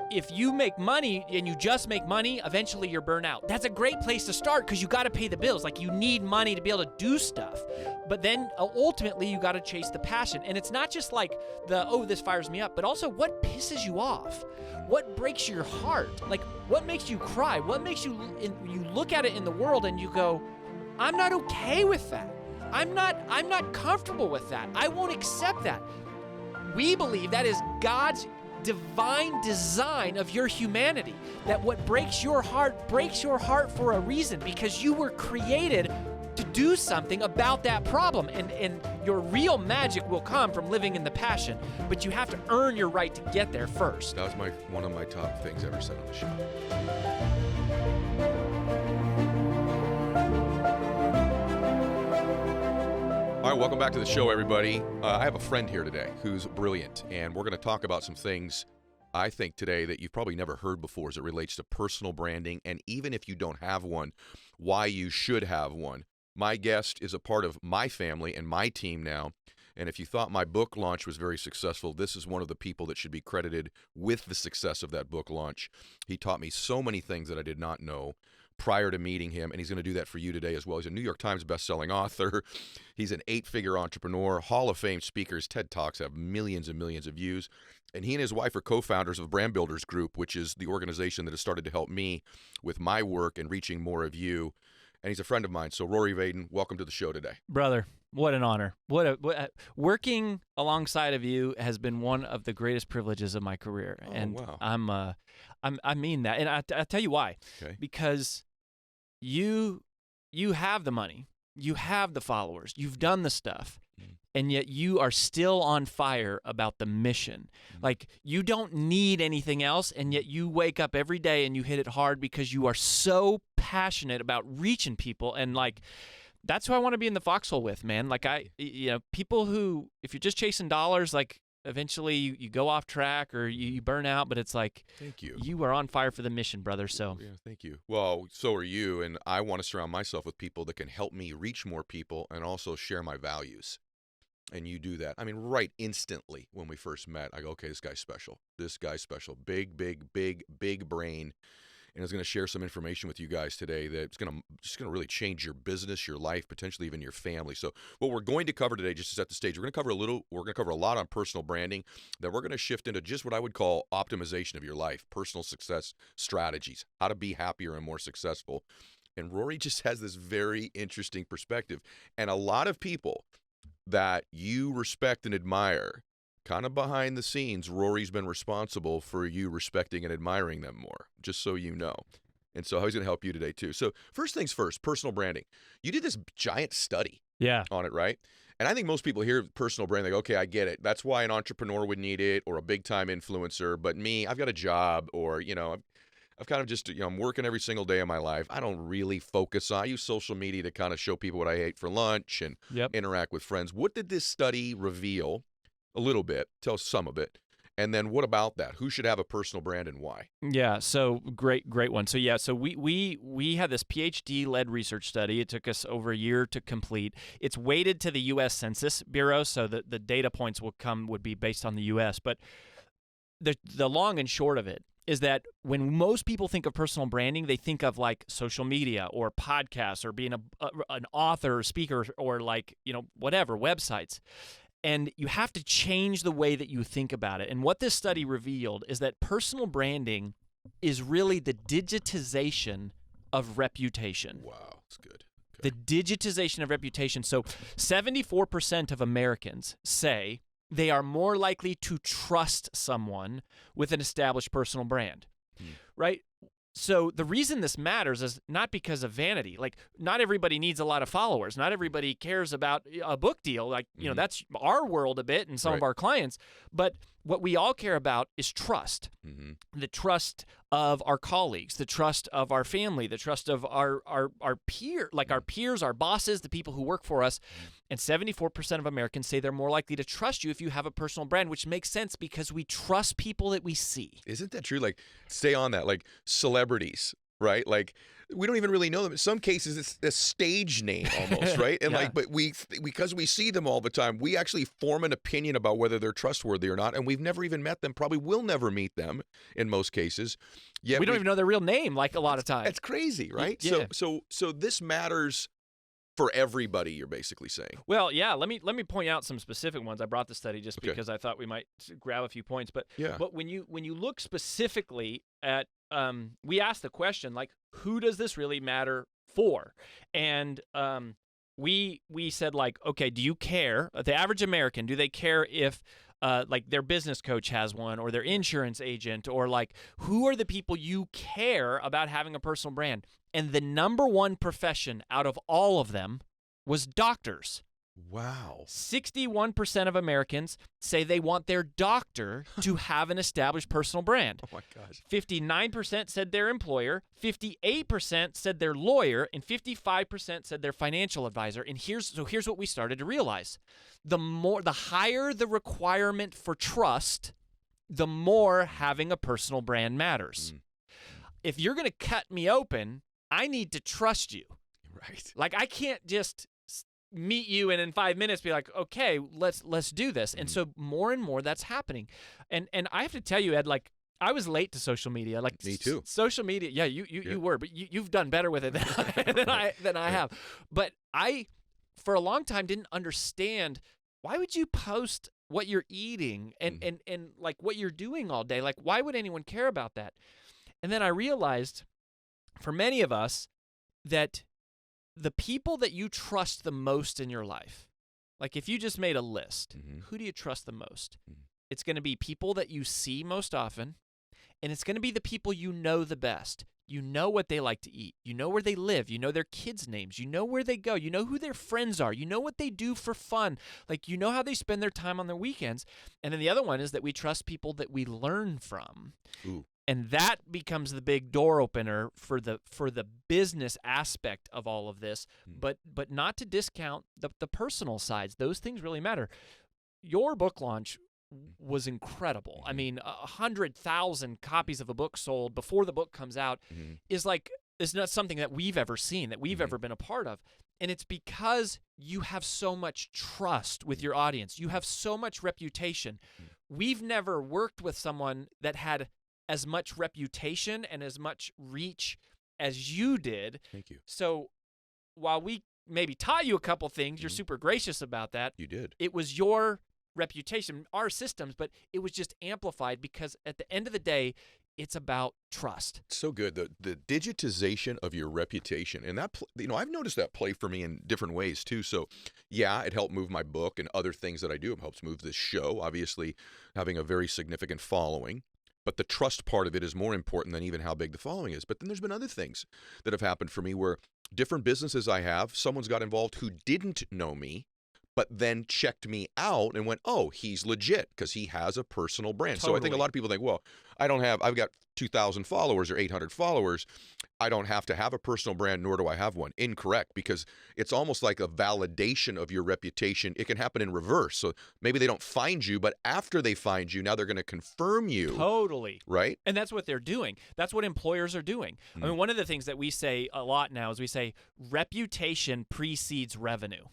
if you make money and you just make money, eventually you're burnt out. That's a great place to start because you got to pay the bills. Like, you need money to be able to do stuff. But then ultimately you got to chase the passion. And it's not just like this fires me up, but also what pisses you off? What breaks your heart? Like, what makes you cry? What makes you look at it in the world and you go, I'm not okay with that. I'm not comfortable with that. I won't accept that. We believe that is God's divine design of your humanity, that what breaks your heart for a reason, because you were created to do something about that problem, and your real magic will come from living in the passion, but you have to earn your right to get there first. That was one of my top things ever said on the show. All right, welcome back to the show, everybody. I have a friend here today who's brilliant, and we're going to talk about some things I think today that you've probably never heard before as it relates to personal branding, and even if you don't have one, why you should have one. My guest is a part of my family and my team now, and if you thought my book launch was very successful, this is one of the people that should be credited with the success of that book launch. He taught me so many things that I did not know prior to meeting him, and he's going to do that for you today as well. He's a New York Times bestselling author. He's an 8-figure entrepreneur, Hall of Fame speaker. His TED Talks have millions and millions of views. And he and his wife are co-founders of Brand Builders Group, which is the organization that has started to help me with my work and reaching more of you. And he's a friend of mine. So Rory Vaden, welcome to the show today. Brother, what an honor. Working alongside of you has been one of the greatest privileges of my career. Oh, and wow. I mean that. And I'll tell you why. Okay. Because you have the money, you have the followers, you've done the stuff, and yet you are still on fire about the mission. Like, you don't need anything else, and yet you wake up every day and you hit it hard because you are so passionate about reaching people. And like, that's who I want to be in the foxhole with, man. Like, people who, if you're just chasing dollars, like, eventually you go off track or you burn out, but it's like, thank you. You are on fire for the mission, brother. So yeah, thank you. Well, so are you, and I want to surround myself with people that can help me reach more people and also share my values. And you do that. I mean, right instantly when we first met, I go, okay, this guy's special. This guy's special. Big brain. And is going to share some information with you guys today that's going to really change your business, your life, potentially even your family. So what we're going to cover today, just to set the stage, we're going to cover a lot on personal branding, then we're going to shift into just what I would call optimization of your life, personal success strategies, how to be happier and more successful. And Rory just has this very interesting perspective. And a lot of people that you respect and admire, kind of behind the scenes, Rory's been responsible for you respecting and admiring them more, just so you know. And so he's going to help you today too. So first things first, personal branding. You did this giant study on it, right? And I think most people hear personal branding, they go, okay, I get it. That's why an entrepreneur would need it, or a big time influencer. But me, I've got a job, or, I've kind of just, I'm working every single day of my life. I don't really focus on, I use social media to kind of show people what I ate for lunch and interact with friends. What did this study reveal? A little bit, tell some of it. And then what about that? Who should have a personal brand and why? Yeah, so great one. So we had this PhD-led research study. It took us over a year to complete. It's weighted to the U.S. Census Bureau, so the data points would be based on the U.S. But the long and short of it is that when most people think of personal branding, they think of like social media or podcasts or being an author or speaker or like, whatever, websites. And you have to change the way that you think about it. And what this study revealed is that personal branding is really the digitization of reputation. Wow, that's good. Okay. The digitization of reputation. So 74% of Americans say they are more likely to trust someone with an established personal brand, right? So the reason this matters is not because of vanity. Like, not everybody needs a lot of followers. Not everybody cares about a book deal. Like, that's our world a bit and some of our clients. But what we all care about is trust. The trust of our colleagues, the trust of our family, the trust of our peer, like our peers, our bosses, the people who work for us. And 74% of Americans say they're more likely to trust you if you have a personal brand, which makes sense because we trust people that we see. Isn't that true? Like, stay on that. Like, celebrities, right? Like, we don't even really know them. In some cases, it's a stage name almost, right? And Yeah. but because we see them all the time, we actually form an opinion about whether they're trustworthy or not, and we've never even met them. Probably will never meet them in most cases. Yet We don't even know their real name, like a lot of times. It's crazy, right? Yeah. So this matters for everybody. You're basically saying. Well, yeah. Let me point out some specific ones. I brought the study just Okay. because I thought we might grab a few points. But Yeah. but when you look specifically at we asked the question, like, who does this really matter for? And we said, like, okay, do you care? The average American, do they care if like their business coach has one, or their insurance agent, or like, who are the people you care about having a personal brand? And the number one profession out of all of them was doctors. Wow. 61% of Americans say they want their doctor to have an established personal brand. Oh my gosh. 59% said their employer, 58% said their lawyer, and 55% said their financial advisor. And here's what we started to realize. The higher the requirement for trust, the more having a personal brand matters. If you're going to cut me open, I need to trust you. Right. Like, I can't just meet you and in 5 minutes be like, okay, let's do this. And so more and more that's happening. And I have to tell you, Ed, like, I was late to social media. Like, Me too. Social media, yeah, you were, but you've done better with it than I have. But I, for a long time, didn't understand, why would you post what you're eating and like what you're doing all day? Like, why would anyone care about that? And then I realized, for many of us, that the people that you trust the most in your life, like if you just made a list, who do you trust the most? It's going to be people that you see most often, and it's going to be the people you know the best. You know what they like to eat. You know where they live. You know their kids' names. You know where they go. You know who their friends are. You know what they do for fun. Like, you know how they spend their time on their weekends. And then the other one is that we trust people that we learn from. Ooh. And that becomes the big door opener for the business aspect of all of this, but not to discount the personal sides. Those things really matter. Your book launch was incredible. I mean, 100,000 copies of a book sold before the book comes out is not something that we've ever seen, that we've ever been a part of. And it's because you have so much trust with your audience. You have so much reputation. We've never worked with someone that had as much reputation and as much reach as you did. Thank you. So while we maybe taught you a couple things, you're super gracious about that. You did. It was your reputation, our systems, but it was just amplified because at the end of the day, it's about trust. So good. The digitization of your reputation, and that, I've noticed that play for me in different ways too. So yeah, it helped move my book and other things that I do. It helps move this show, obviously having a very significant following. But the trust part of it is more important than even how big the following is. But then there's been other things that have happened for me where different businesses I have, someone's got involved who didn't know me, but then checked me out and went, oh, he's legit because he has a personal brand. Totally. So I think a lot of people think, well, I've got 2,000 followers or 800 followers. I don't have to have a personal brand, nor do I have one. Incorrect, because it's almost like a validation of your reputation. It can happen in reverse. So maybe they don't find you, but after they find you, now they're going to confirm you. Totally. Right? And that's what they're doing. That's what employers are doing. I mean, one of the things that we say a lot now is we say reputation precedes revenue.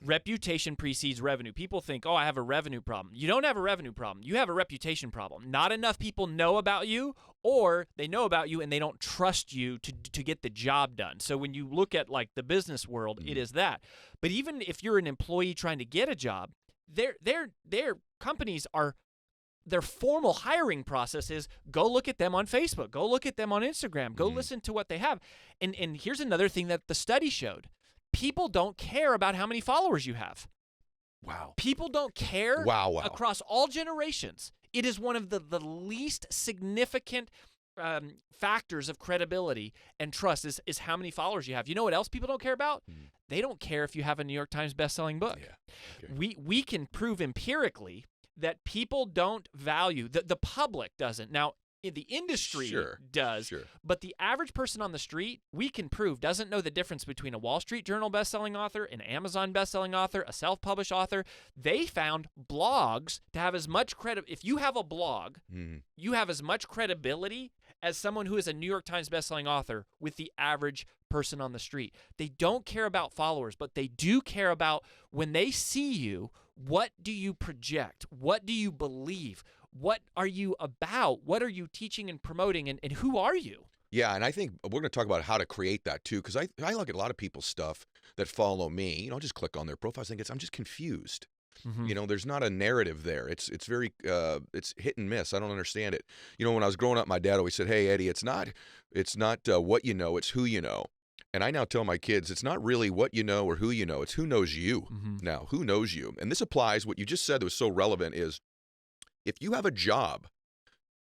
Reputation precedes revenue. People think, oh, I have a revenue problem. You don't have a revenue problem. You have a reputation problem. Not enough people know about you, or they know about you and they don't trust you to get the job done. So when you look at like the business world, it is that. But even if you're an employee trying to get a job, their companies are, their formal hiring process is go look at them on Facebook, go look at them on Instagram, go listen to what they have. And here's another thing that the study showed. People don't care about how many followers you have. Wow. People don't care Wow. across all generations. It is one of the least significant factors of credibility and trust is how many followers you have. You know what else people don't care about? They don't care if you have a New York Times best-selling book. Yeah. Okay. We can prove empirically that people don't value, the public doesn't. Now, the industry Sure, does. sure. But the average person on the street, we can prove, doesn't know the difference between a Wall Street Journal bestselling author, an Amazon bestselling author, a self-published author. They found blogs to have as much credit. If you have a blog, you have as much credibility as someone who is a New York Times bestselling author with the average person on the street. They don't care about followers, but they do care about when they see you, what do you project? What do you believe? What are you about? What are you teaching and promoting? And who are you? Yeah, and I think we're going to talk about how to create that too, because I look at a lot of people's stuff that follow me. I'll just click on their profiles and I'm just confused. There's not a narrative there. It's very it's hit and miss. I don't understand it. When I was growing up, my dad always said, "Hey, Eddie, it's not what you know, it's who you know." And I now tell my kids, it's not really what you know or who you know, it's who knows you. Now, who knows you? And this applies, what you just said that was so relevant is, if you have a job,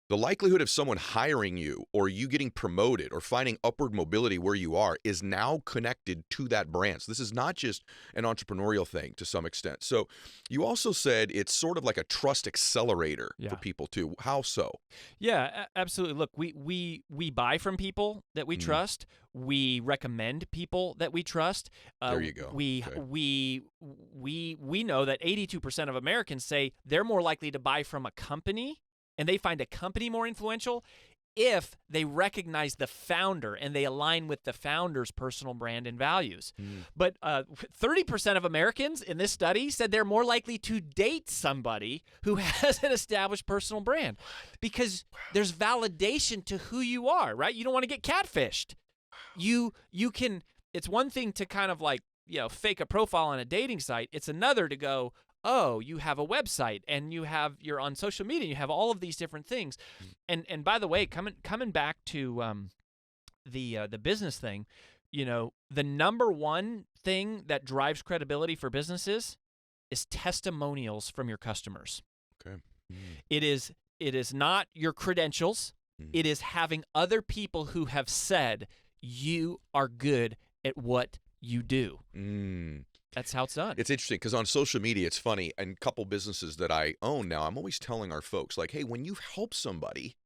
the likelihood of someone hiring you or you getting promoted or finding upward mobility where you are is now connected to that brand. So this is not just an entrepreneurial thing to some extent. So you also said it's sort of like a trust accelerator for people too. How so? Yeah, absolutely. Look, we buy from people that we trust. We recommend people that we trust. There you go. We know that 82% of Americans say they're more likely to buy from a company, and they find a company more influential if they recognize the founder and they align with the founder's personal brand and values. But 30% of Americans in this study said they're more likely to date somebody who has an established personal brand because there's validation to who you are, right? You don't want to get catfished. You can, it's one thing to kind of like, fake a profile on a dating site. It's another to go, oh, you have a website and you're on social media, you have all of these different things. And by the way, coming back to the business thing, the number one thing that drives credibility for businesses is testimonials from your customers. Okay. It is not your credentials. It is having other people who have said you are good at what you do. That's how it's done. It's interesting because on social media, it's funny. And a couple businesses that I own now, I'm always telling our folks, like, hey, when you help somebody,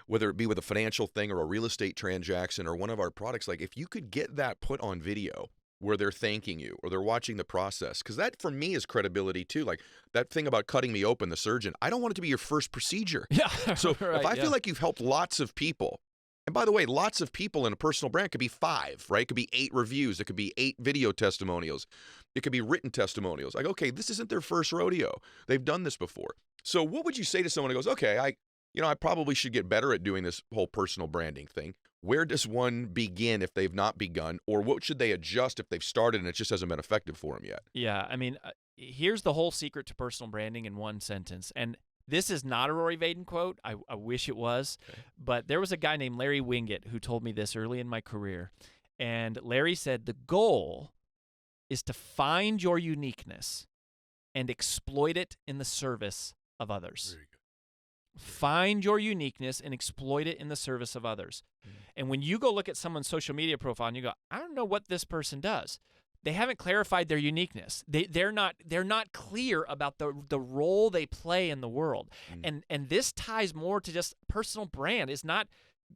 whether it be with a financial thing or a real estate transaction or one of our products, like if you could get that put on video where they're thanking you or they're watching the process, because that for me is credibility too. Like that thing about cutting me open, the surgeon, I don't want it to be your first procedure. Yeah. So right, if I feel like you've helped lots of people, and by the way, lots of people in a personal brand could be 5, right? It could be 8 reviews. It could be 8 video testimonials. It could be written testimonials. Like, okay, this isn't their first rodeo. They've done this before. So what would you say to someone who goes, okay, I probably should get better at doing this whole personal branding thing. Where does one begin if they've not begun? Or what should they adjust if they've started and it just hasn't been effective for them yet? Yeah, I mean, here's the whole secret to personal branding in one sentence. And this is not a Rory Vaden quote. I wish it was. Okay. But there was a guy named Larry Winget who told me this early in my career. And Larry said, the goal is to find your uniqueness and exploit it in the service of others. Very good. Find your uniqueness and exploit it in the service of others. And when you go look at someone's social media profile and you go, I don't know what this person does, they haven't clarified their uniqueness. They're not clear about the role they play in the world. And this ties more to just personal brand. It's not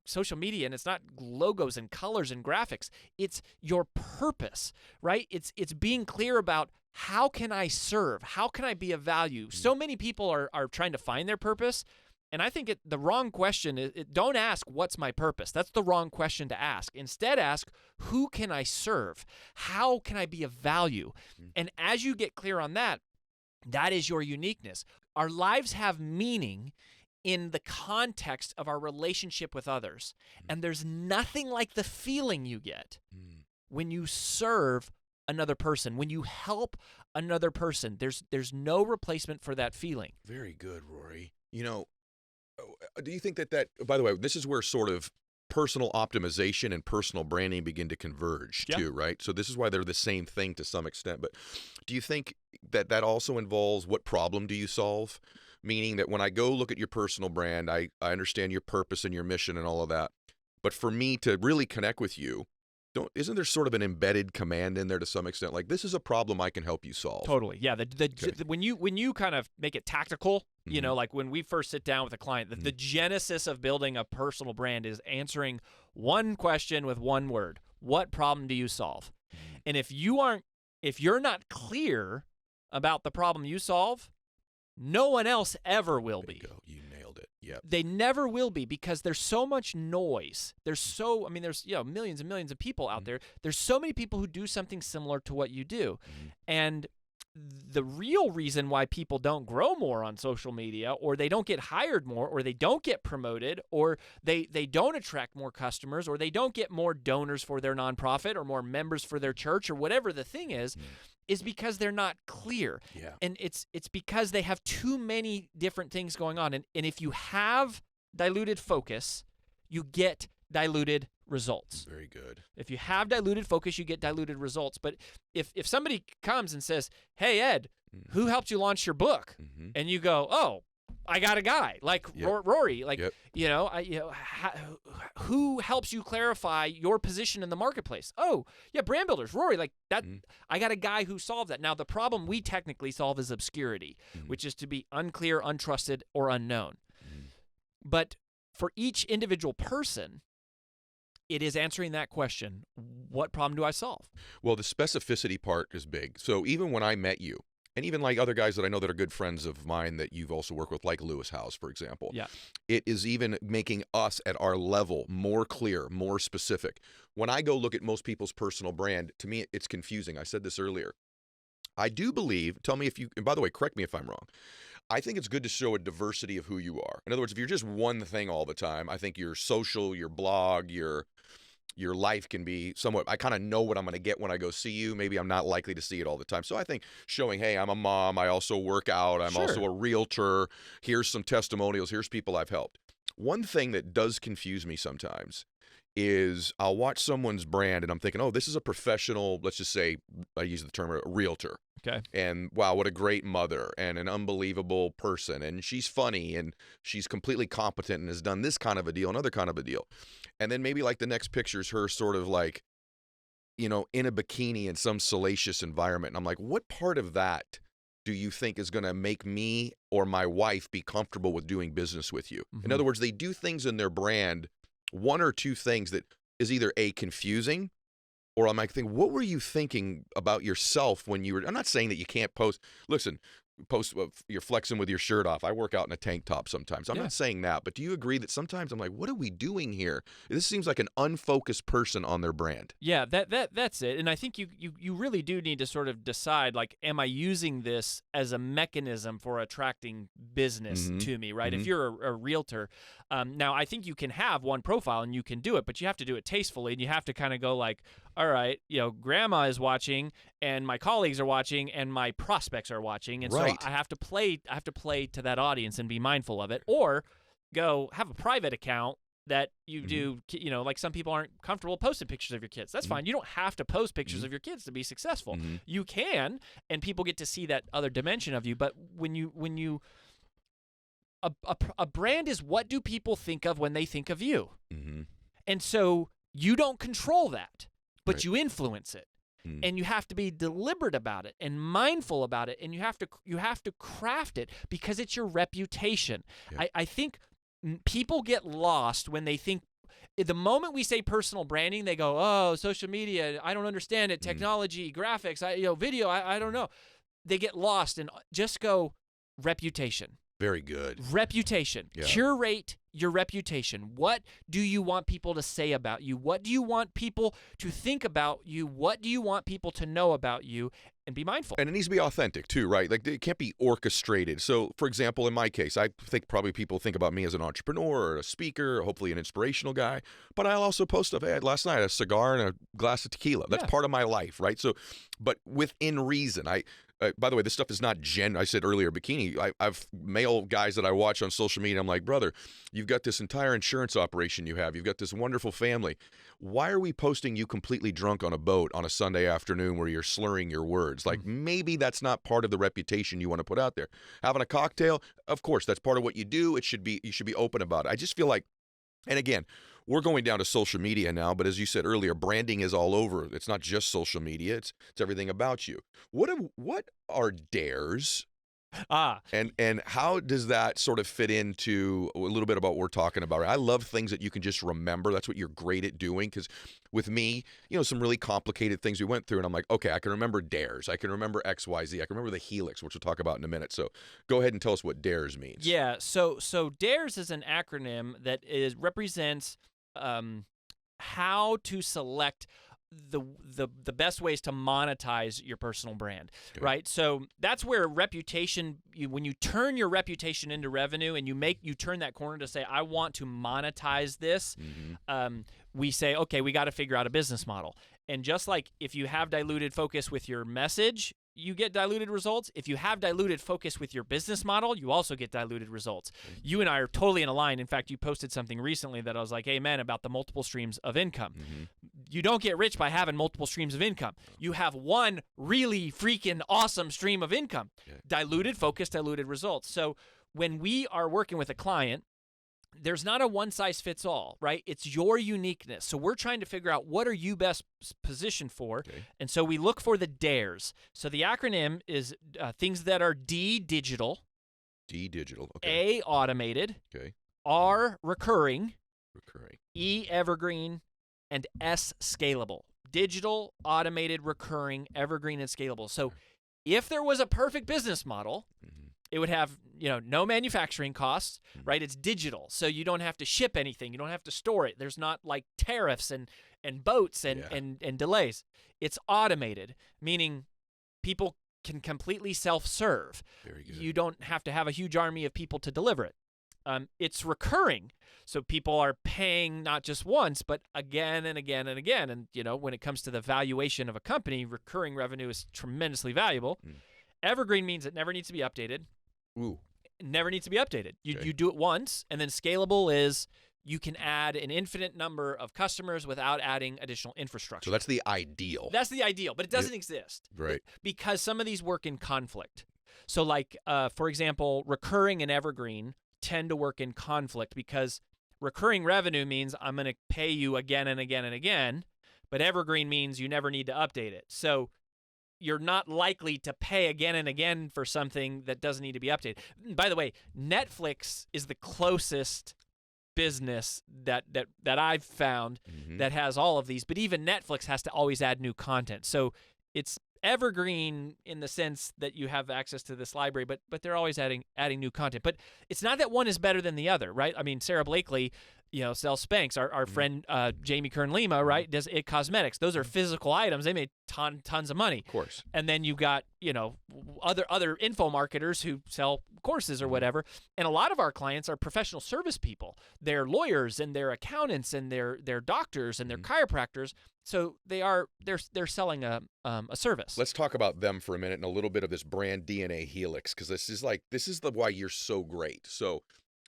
social media and it's not logos and colors and graphics. It's your purpose, right? It's being clear about how can I serve? How can I be of value? So many people are trying to find their purpose. And I think the wrong question is, don't ask, what's my purpose? That's the wrong question to ask. Instead, ask, who can I serve? How can I be of value? And as you get clear on that, that is your uniqueness. Our lives have meaning in the context of our relationship with others. And there's nothing like the feeling you get when you serve another person, when you help another person. There's no replacement for that feeling. Very good, Rory. Do you think that, by the way, this is where sort of personal optimization and personal branding begin to converge too, right? So this is why they're the same thing to some extent. But do you think that also involves what problem do you solve? Meaning that when I go look at your personal brand, I understand your purpose and your mission and all of that. But for me to really connect with you, Isn't there sort of an embedded command in there to some extent? Like, this is a problem I can help you solve. Totally. Yeah. When you kind of make it tactical, you Mm-hmm. know, like when we first sit down with a client, the genesis of building a personal brand is answering one question with one word. What problem do you solve? And if you're not clear about the problem you solve, no one else ever will be. You nailed it. Yep. They never will be, because there's so much noise. There's millions and millions of people out there. There's so many people who do something similar to what you do. And the real reason why people don't grow more on social media, or they don't get hired more, or they don't get promoted, or they don't attract more customers, or they don't get more donors for their nonprofit or more members for their church, or whatever the thing is because they're not clear. Yeah. And it's because they have too many different things going on. And if you have diluted focus, you get diluted results. Very good. If you have diluted focus, you get diluted results. But if somebody comes and says, "Hey, Ed, who helped you launch your book?" And you go, "Oh, I got a guy like Rory, like, who helps you clarify your position in the marketplace?" "Oh, yeah, brand builders, Rory, like that. I got a guy who solved that." Now, the problem we technically solve is obscurity, which is to be unclear, untrusted, or unknown. But for each individual person, it is answering that question: what problem do I solve? Well, the specificity part is big. So even when I met you, and even like other guys that I know that are good friends of mine that you've also worked with, like Lewis Howes, for example, it is even making us at our level more clear, more specific. When I go look at most people's personal brand, to me, it's confusing. I said this earlier. I do believe, tell me if you, and by the way, correct me if I'm wrong, I think it's good to show a diversity of who you are. In other words, if you're just one thing all the time, I think your social, your blog, your life can be somewhat, I kind of know what I'm going to get when I go see you. Maybe I'm not likely to see it all the time. So I think showing, hey, I'm a mom, I also work out, I'm also a realtor, here's some testimonials, here's people I've helped. One thing that does confuse me sometimes is I'll watch someone's brand and I'm thinking, oh, this is a professional, let's just say, I use the term a realtor. Okay. And wow, what a great mother and an unbelievable person. And she's funny and she's completely competent and has done this kind of a deal, another kind of a deal. And then maybe like the next picture is her sort of like, you know, in a bikini in some salacious environment. And I'm like, what part of that do you think is going to make me or my wife be comfortable with doing business with you? In other words, they do things in their brand, one or two things that is either A, confusing, or I'm like thinking, what were you thinking about yourself when you were, I'm not saying that you can't post, listen, you're flexing with your shirt off. I work out in a tank top sometimes. I'm not saying that, but do you agree that sometimes I'm like, what are we doing here? This seems like an unfocused person on their brand. Yeah, that's it. And I think you really do need to sort of decide, like, am I using this as a mechanism for attracting business to me, right? If you're a realtor, now I think you can have one profile and you can do it, but you have to do it tastefully, and you have to kind of go like, all right, you know, grandma is watching and my colleagues are watching and my prospects are watching. And so I have to play to that audience and be mindful of it, or go have a private account that you do, you know, like some people aren't comfortable posting pictures of your kids. That's fine. You don't have to post pictures of your kids to be successful. You can, and people get to see that other dimension of you. But a brand is, what do people think of when they think of you? And so you don't control that, but you influence it. And you have to be deliberate about it and mindful about it, and you have to craft it because it's your reputation. I think people get lost when they think, the moment we say personal branding, they go, oh, social media, I don't understand it, technology, graphics, video, I don't know. They get lost and just go reputation. Very good. Reputation. Yeah. Curate your reputation. What do you want people to say about you? What do you want people to think about you? What do you want people to know about you? And be mindful. And it needs to be authentic too, right? Like, it can't be orchestrated. So, for example, in my case, I think probably people think about me as an entrepreneur or a speaker, or hopefully an inspirational guy. But I'll also post stuff. Hey, last night I had a cigar and a glass of tequila. That's part of my life, right? So, but within reason. By the way, this stuff is not I said earlier, bikini. I've male guys that I watch on social media. I'm like, brother, you've got this entire insurance operation you have. You've got this wonderful family. Why are we posting you completely drunk on a boat on a Sunday afternoon where you're slurring your words? Like, maybe that's not part of the reputation you want to put out there. Having a cocktail, of course, that's part of what you do. You should be open about it. I just feel like, and again, we're going down to social media now, but as you said earlier, branding is all over. It's not just social media, it's everything about you. What are dares? And how does that sort of fit into a little bit about what we're talking about? I love things that you can just remember. That's what you're great at doing. Because with me, some really complicated things we went through, and I'm like, okay, I can remember dares. I can remember X, Y, Z. I can remember the helix, which we'll talk about in a minute. So go ahead and tell us what dares means. Yeah. So dares is an acronym that represents how to select the best ways to monetize your personal brand, right? So that's where reputation, when you turn your reputation into revenue and you turn that corner to say, I want to monetize this, we say, okay, we got to figure out a business model. And just like if you have diluted focus with your message, you get diluted results. If you have diluted focus with your business model, you also get diluted results. You and I are totally in a line. In fact, you posted something recently that I was like, amen, about the multiple streams of income. You don't get rich by having multiple streams of income. You have one really freaking awesome stream of income. Diluted focus, diluted results. So when we are working with a client, there's not a one-size-fits-all, right? It's your uniqueness. So we're trying to figure out what are you best positioned for, and so we look for the dares. So the acronym is things that are D, digital. D, digital, okay. A, automated. Okay. R, recurring. Recurring. E, evergreen. And S, scalable. Digital, automated, recurring, evergreen, and scalable. So if there was a perfect business model, it would have, no manufacturing costs, right? It's digital, so you don't have to ship anything. You don't have to store it. There's not like tariffs and boats and delays. It's automated, meaning people can completely self-serve. Very good. You don't have to have a huge army of people to deliver it. It's recurring, so people are paying not just once, but again and again and again. And, when it comes to the valuation of a company, recurring revenue is tremendously valuable. Evergreen means it never needs to be updated. Ooh. It never needs to be updated. You do it once, and then scalable is you can add an infinite number of customers without adding additional infrastructure. So that's the ideal. That's the ideal, but it doesn't exist. Right. Because some of these work in conflict. So like, for example, recurring and evergreen tend to work in conflict because recurring revenue means I'm going to pay you again and again and again, but evergreen means you never need to update it. So you're not likely to pay again and again for something that doesn't need to be updated. By the way, Netflix is the closest business that I've found that has all of these, but even Netflix has to always add new content. So it's evergreen in the sense that you have access to this library, but they're always adding new content. But it's not that one is better than the other, right? I mean, Sarah Blakely, sells Spanx. Our friend Jamie Kern-Lima, right, does It Cosmetics. Those are physical items. They made tons of money. Of course. And then you've got, other info marketers who sell courses or whatever. And a lot of our clients are professional service people. They're lawyers and they're accountants and they're doctors and they're chiropractors. So they're selling a service. Let's talk about them for a minute and a little bit of this brand DNA helix, because this is why you're so great. So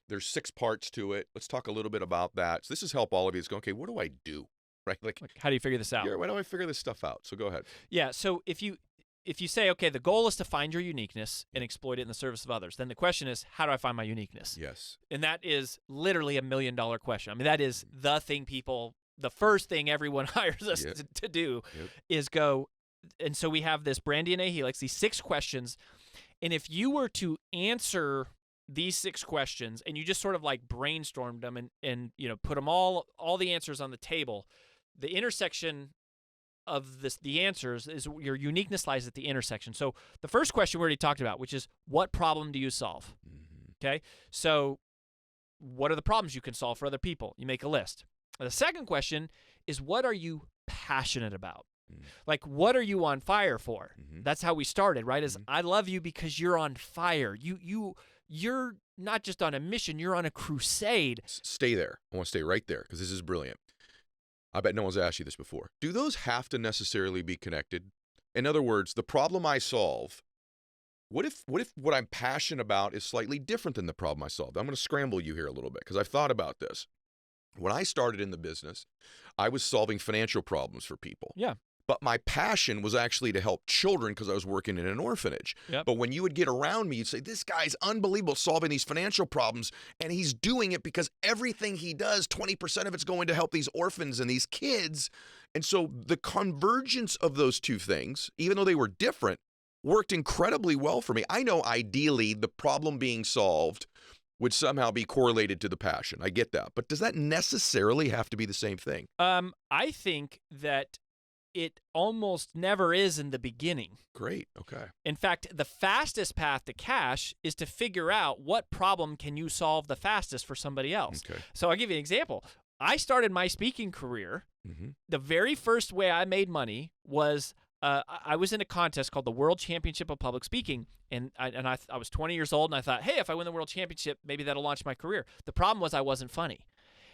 there's 6 parts to it. Let's talk a little bit about that. So this is help all of you. It's going, okay, what do I do? Right? Like how do you figure this out? Yeah, why do I figure this stuff out? So go ahead. Yeah. So if you say, okay, the goal is to find your uniqueness and exploit it in the service of others, then the question is, how do I find my uniqueness? Yes. And that is literally $1 million question. I mean, that is the first thing everyone hires us to do is go. And so we have this brand DNA helix, these 6 questions. And if you were to answer these 6 questions and you just sort of like brainstormed them and put them all the answers on the table, the intersection of the answers is your uniqueness lies at the intersection. So the first question we already talked about, which is what problem do you solve? Okay. So what are the problems you can solve for other people? You make a list. The second question is what are you passionate about? Like, what are you on fire for? That's how we started, right? Is I love you because you're on fire. You're not just on a mission, you're on a crusade. Stay there. I want to stay right there because this is brilliant. I bet no one's asked you this before. Do those have to necessarily be connected? In other words, the problem I solve, what if what I'm passionate about is slightly different than the problem I solved? I'm going to scramble you here a little bit because I've thought about this. When I started in the business, I was solving financial problems for people. Yeah. But my passion was actually to help children because I was working in an orphanage. Yep. But when you would get around me, you'd say, this guy's unbelievable solving these financial problems, and he's doing it because everything he does, 20% of it's going to help these orphans and these kids. And so the convergence of those two things, even though they were different, worked incredibly well for me. I know ideally the problem being solved would somehow be correlated to the passion. I get that. But does that necessarily have to be the same thing? I think that it almost never is in the beginning. Great. Okay. In fact, the fastest path to cash is to figure out what problem can you solve the fastest for somebody else. Okay. So I'll give you an example. I started my speaking career. The very first way I made money was I was in a contest called the World Championship of Public Speaking, and I was 20 years old, and I thought, hey, if I win the World Championship, maybe that'll launch my career. The problem was I wasn't funny.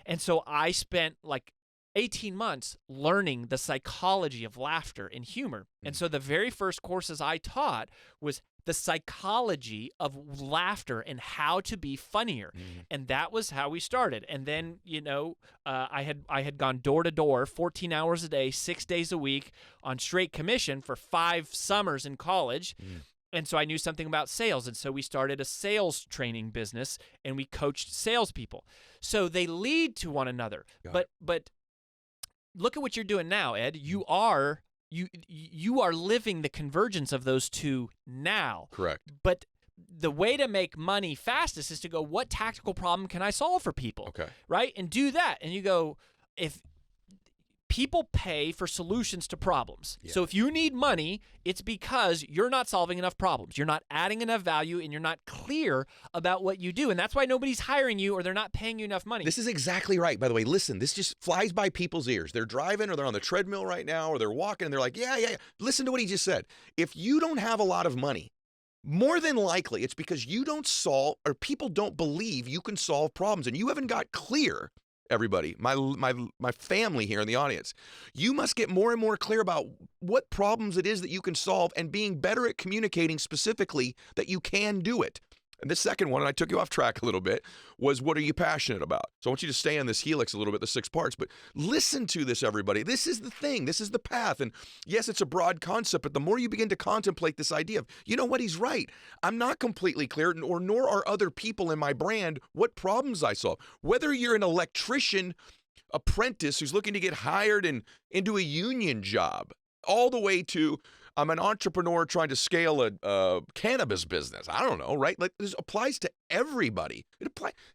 And so I spent like 18 months learning the psychology of laughter and humor. And so the very first courses I taught was the psychology of laughter and how to be funnier. And that was how we started. And then, you know, I had gone door to door 14 hours a day, 6 days a week on straight commission for 5 summers in college. And so I knew something about sales. And so we started a sales training business, and we coached salespeople. So they lead to one another. But look at what you're doing now, Ed. You are living the convergence of those two now. Correct. But the way to make money fastest is to go, what tactical problem can I solve for people? Okay. Right? And do that. And you go, if people pay for solutions to problems. Yeah. So if you need money, it's because you're not solving enough problems. You're not adding enough value, and you're not clear about what you do. And that's why nobody's hiring you, or they're not paying you enough money. This is exactly right. By the way, listen, this just flies by people's ears. They're driving, or they're on the treadmill right now, or they're walking, and they're like, yeah. Listen to what he just said. If you don't have a lot of money, more than likely it's because you don't solve, or people don't believe you can solve problems, and you haven't got clear. Everybody, my family here in the audience, you must get more and more clear about what problems it is that you can solve, and being better at communicating specifically that you can do it. And the second one, and I took you off track a little bit, was what are you passionate about? So I want you to stay on this helix a little bit, the 6 parts, but listen to this, everybody. This is the thing. This is the path. And yes, it's a broad concept, but the more you begin to contemplate this idea of, you know what, he's right. I'm not completely clear, nor are other people in my brand what problems I solve. Whether you're an electrician apprentice who's looking to get hired into a union job, all the way to I'm an entrepreneur trying to scale a cannabis business. I don't know, right? Like, this applies to everybody.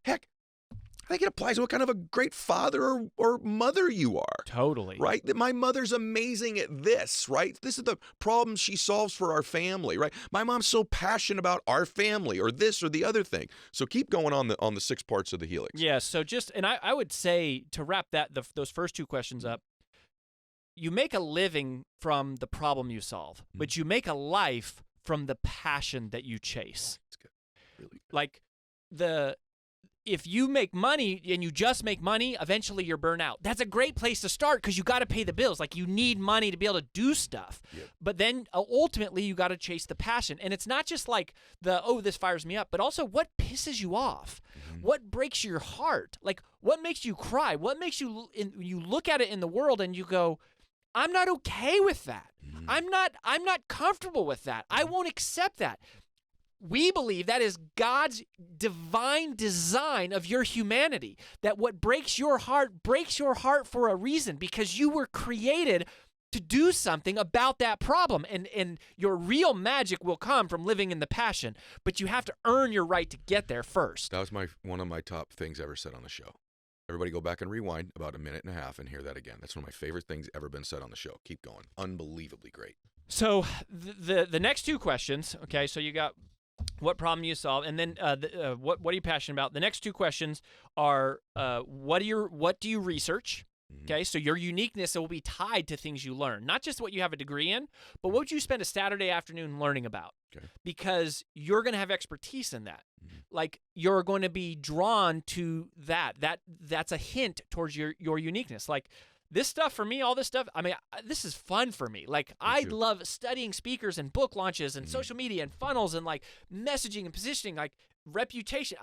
Heck, I think it applies to what kind of a great father or mother you are. Totally. Right? That my mother's amazing at this, right? This is the problem she solves for our family, right? My mom's so passionate about our family, or this or the other thing. So keep going on the 6 parts of the helix. Yeah, so I would say, to wrap those first 2 questions up, you make a living from the problem you solve, but you make a life from the passion that you chase. That's good. Really good. Like, if you make money and you just make money, eventually you're burnt out. That's a great place to start, because you got to pay the bills. Like, you need money to be able to do stuff. Yep. But then ultimately you got to chase the passion. And it's not just like this fires me up, but also what pisses you off. What breaks your heart? Like, what makes you cry? What makes you look at it in the world and you go, I'm not okay with that. I'm not comfortable with that. I won't accept that. We believe that is God's divine design of your humanity, that what breaks your heart for a reason, because you were created to do something about that problem, and your real magic will come from living in the passion, but you have to earn your right to get there first. That was one of my top things ever said on the show. Everybody go back and rewind about a minute and a half and hear that again. That's one of my favorite things ever been said on the show. Keep going. Unbelievably great. So the next 2 questions, okay, so you got what problem you solve, and then what are you passionate about? The next 2 questions are what do you research? Okay, so your uniqueness will be tied to things you learn, not just what you have a degree in, but what would you spend a Saturday afternoon learning about? Okay. Because you're going to have expertise in that. Like, you're going to be drawn to that's a hint towards your uniqueness. Like, this stuff for me, all this stuff, I mean, this is fun for me. Like, I love studying speakers and book launches and social media and funnels and, like, messaging and positioning, like, reputation.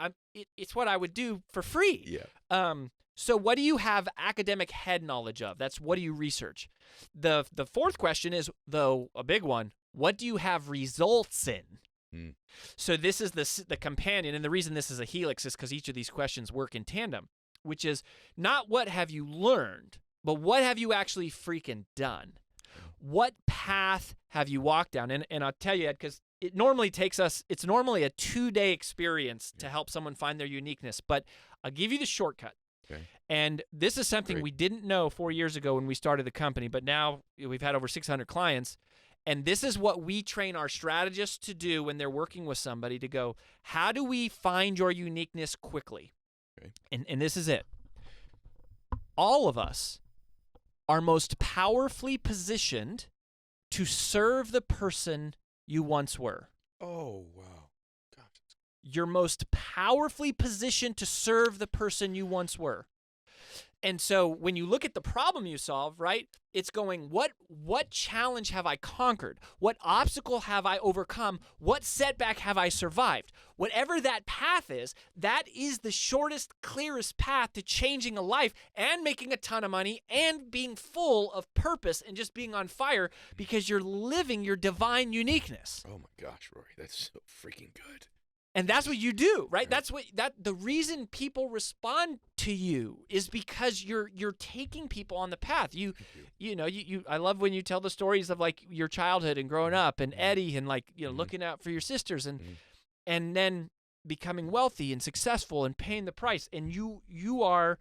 It's what I would do for free. Yeah. So what do you have academic head knowledge of? That's what do you research? The fourth question is, though, a big one. What do you have results in? Mm. So this is the companion, and the reason this is a helix is because each of these questions work in tandem, which is not what have you learned, but what have you actually freaking done? What path have you walked down? And I'll tell you, Ed, because it normally takes us, it's normally a 2-day experience to help someone find their uniqueness, but I'll give you the shortcut. Okay. And this is something Great. we didn't know 4 years ago when we started the company, but now we've had over 600 clients. And this is what we train our strategists to do when they're working with somebody, to go, how do we find your uniqueness quickly? Okay. And this is it. All of us are most powerfully positioned to serve the person you once were. Oh, wow. Gosh. You're most powerfully positioned to serve the person you once were. And so when you look at the problem you solve, right, it's going, what challenge have I conquered? What obstacle have I overcome? What setback have I survived? Whatever that path is, that is the shortest, clearest path to changing a life and making a ton of money and being full of purpose and just being on fire because you're living your divine uniqueness. Oh my gosh, Rory, that's so freaking good. And that's what you do, right? That's what the reason people respond to you is because you're taking people on the path. You know, I love when you tell the stories of like your childhood and growing up and Eddie and like, you know, looking out for your sisters and then becoming wealthy and successful and paying the price. And you are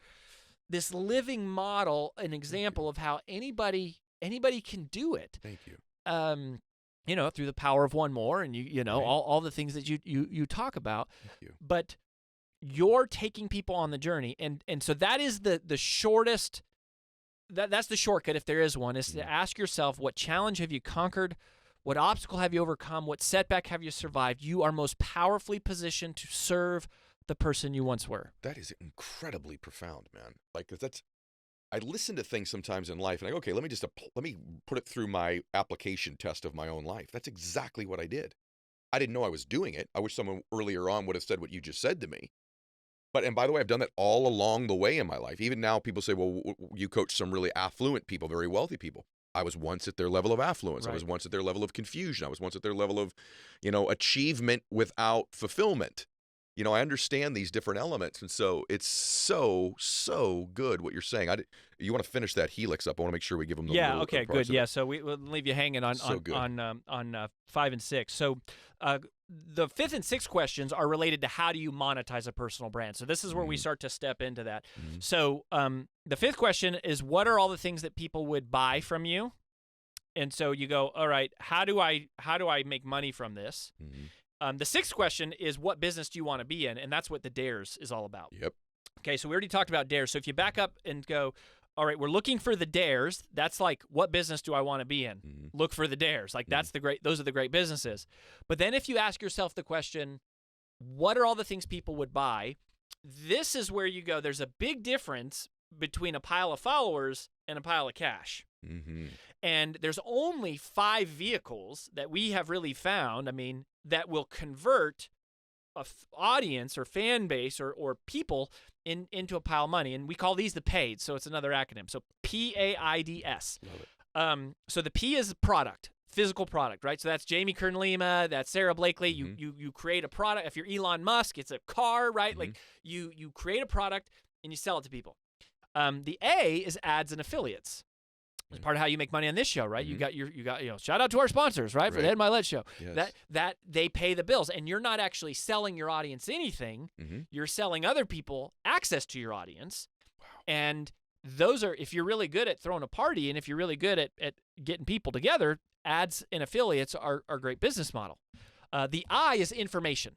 this living model, an example of how anybody can do it. Thank you. You know, through the power of one more, and you know, Right. all the things that you talk about. Thank you. But you're taking people on the journey, and so that is the shortest. That's the shortcut, if there is one, is to ask yourself, what challenge have you conquered? What obstacle have you overcome? What setback have you survived? You are most powerfully positioned to serve the person you once were. That is incredibly profound, man. Like that's. I listen to things sometimes in life, and I go, okay, let me put it through my application test of my own life. That's exactly what I did. I didn't know I was doing it. I wish someone earlier on would have said what you just said to me. And by the way, I've done that all along the way in my life. Even now, people say, well, you coach some really affluent people, very wealthy people. I was once at their level of affluence. Right. I was once at their level of confusion. I was once at their level of, you know, achievement without fulfillment. You know, I understand these different elements, and so it's so good what you're saying. You want to finish that helix up? I want to make sure we give them the little Okay, good. Yeah, so we'll leave you hanging on So good. on 5 and 6. So the 5th and 6th questions are related to how do you monetize a personal brand. So this is where we start to step into that. So the 5th question is, what are all the things that people would buy from you? And so you go, all right, how do I make money from this? The 6th question is, what business do you want to be in? And that's what the dares is all about. Yep. Okay, so we already talked about dares. So if you back up and go, all right, we're looking for the dares. That's like, what business do I want to be in? Look for the dares. Like those are the great businesses. But then if you ask yourself the question, what are all the things people would buy? This is where you go, there's a big difference between a pile of followers and a pile of cash. And there's only 5 vehicles that we have really found, that will convert a audience or fan base or people into a pile of money. And we call these the PAIDs. So it's another acronym. So PAIDS. Love it. So the P is product, physical product, right? So that's Jamie Kern-Lima, that's Sarah Blakely. You create a product. If you're Elon Musk, it's a car, right? Like you create a product and you sell it to people. The A is ads and affiliates. It's part of how you make money on this show, right? You got shout out to our sponsors, right? For the Ed Mylett show. Yes. That they pay the bills, and you're not actually selling your audience anything. You're selling other people access to your audience. Wow. And those are, if you're really good at throwing a party and if you're really good at getting people together, ads and affiliates are a great business model. The I is information.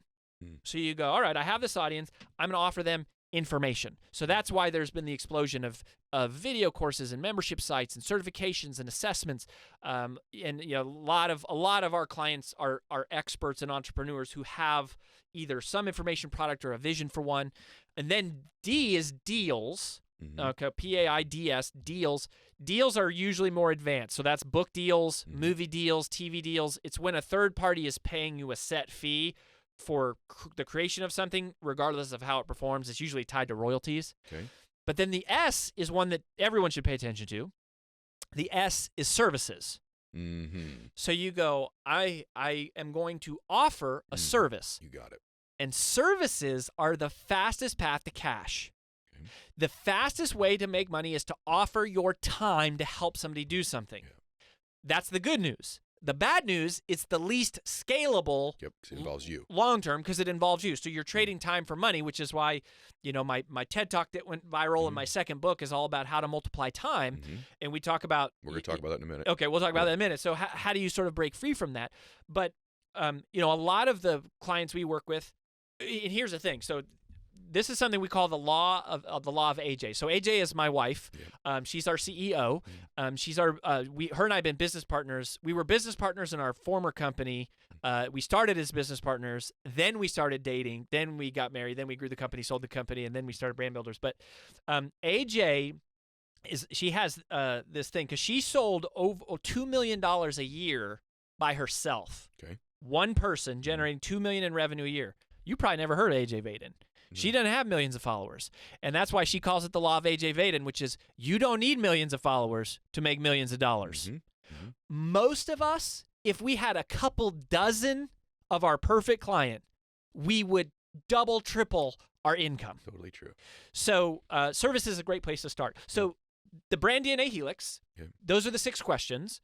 So you go, all right, I have this audience. I'm going to offer them information. So that's why there's been the explosion of video courses and membership sites and certifications and assessments. And a lot of our clients are experts and entrepreneurs who have either some information product or a vision for one. And then D is deals. Okay, PAIDS, deals. Deals are usually more advanced. So that's book deals, movie deals, TV deals. It's when a third party is paying you a set fee for the creation of something, regardless of how it performs. It's usually tied to royalties. Okay. But then the S is one that everyone should pay attention to. The S is services. Mm-hmm. So you go, I am going to offer a service. You got it. And services are the fastest path to cash. Okay. The fastest way to make money is to offer your time to help somebody do something. Yeah. That's the good news. The bad news, it's the least scalable. Yep, 'cause it involves you. Long term, because it involves you. So you're trading time for money, which is why, my TED Talk that went viral in my second book is all about how to multiply time. And we talk about... We're going to talk about that in a minute. Okay, we'll talk about that in a minute. So how do you sort of break free from that? But, a lot of the clients we work with, and here's the thing. So this is something we call the law of AJ. So AJ is my wife. Yeah. She's our CEO. She's our her and I have been business partners. We were business partners in our former company. We started as business partners. Then we started dating. Then we got married. Then we grew the company, sold the company, and then we started Brand Builders. But AJ she has this thing because she sold over $2 million a year by herself. Okay. One person generating $2 million in revenue a year. You probably never heard of AJ Vaden. She doesn't have millions of followers. And that's why she calls it the law of AJ Vaden, which is you don't need millions of followers to make millions of dollars. Most of us, if we had a couple dozen of our perfect client, we would double, triple our income. Totally true. So service is a great place to start. So the brand DNA helix, those are the 6 questions.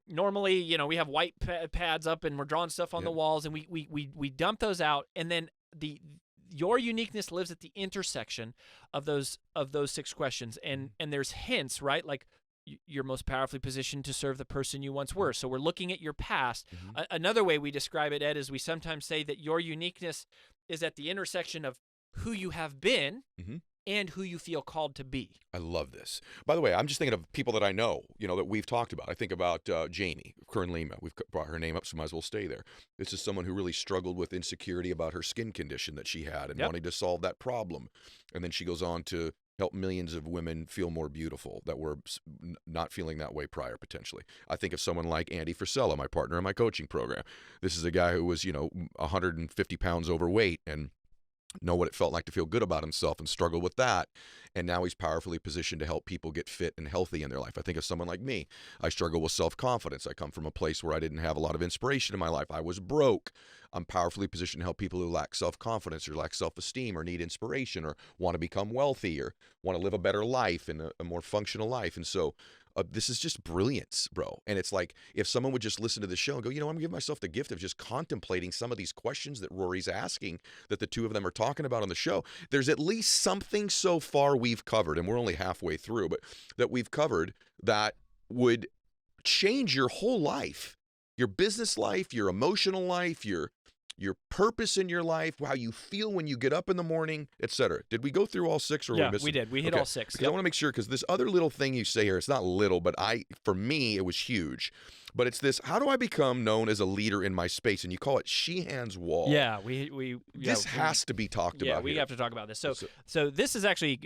Normally, we have white pads up and we're drawing stuff on the walls, and we dump those out, and then your uniqueness lives at the intersection of those 6 questions, and there's hints, right? Like you're most powerfully positioned to serve the person you once were. So we're looking at your past. Another way we describe it, Ed, is we sometimes say that your uniqueness is at the intersection of who you have been and who you feel called to be. I love this. By the way, I'm just thinking of people that I know, that we've talked about. I think about Jamie Kern-Lima. We've brought her name up, so might as well stay there. This is someone who really struggled with insecurity about her skin condition that she had and wanting to solve that problem. And then she goes on to help millions of women feel more beautiful that were not feeling that way prior, potentially. I think of someone like Andy Frisella, my partner in my coaching program. This is a guy who was, 150 pounds overweight and know what it felt like to feel good about himself and struggle with that. And now he's powerfully positioned to help people get fit and healthy in their life. I think of someone like me. I struggle with self-confidence. I come from a place where I didn't have a lot of inspiration in my life. I was broke. I'm powerfully positioned to help people who lack self-confidence or lack self-esteem or need inspiration or want to become wealthy or want to live a better life and a more functional life. And so this is just brilliance, bro. And it's like if someone would just listen to the show and go, I'm going to give myself the gift of just contemplating some of these questions that Rory's asking, that the two of them are talking about on the show. There's at least something so far we've covered, and we're only halfway through, but that we've covered that would change your whole life, your business life, your emotional life, your purpose in your life, how you feel when you get up in the morning, etc. Did we go through all 6 or were we missing? We did. We hit all 6. Because I want to make sure, because this other little thing you say here, it's not little, but for me, it was huge. But it's this, how do I become known as a leader in my space? And you call it Sheehan's Wall. Yeah, this has to be talked about. Yeah, we have to talk about this. So this is actually,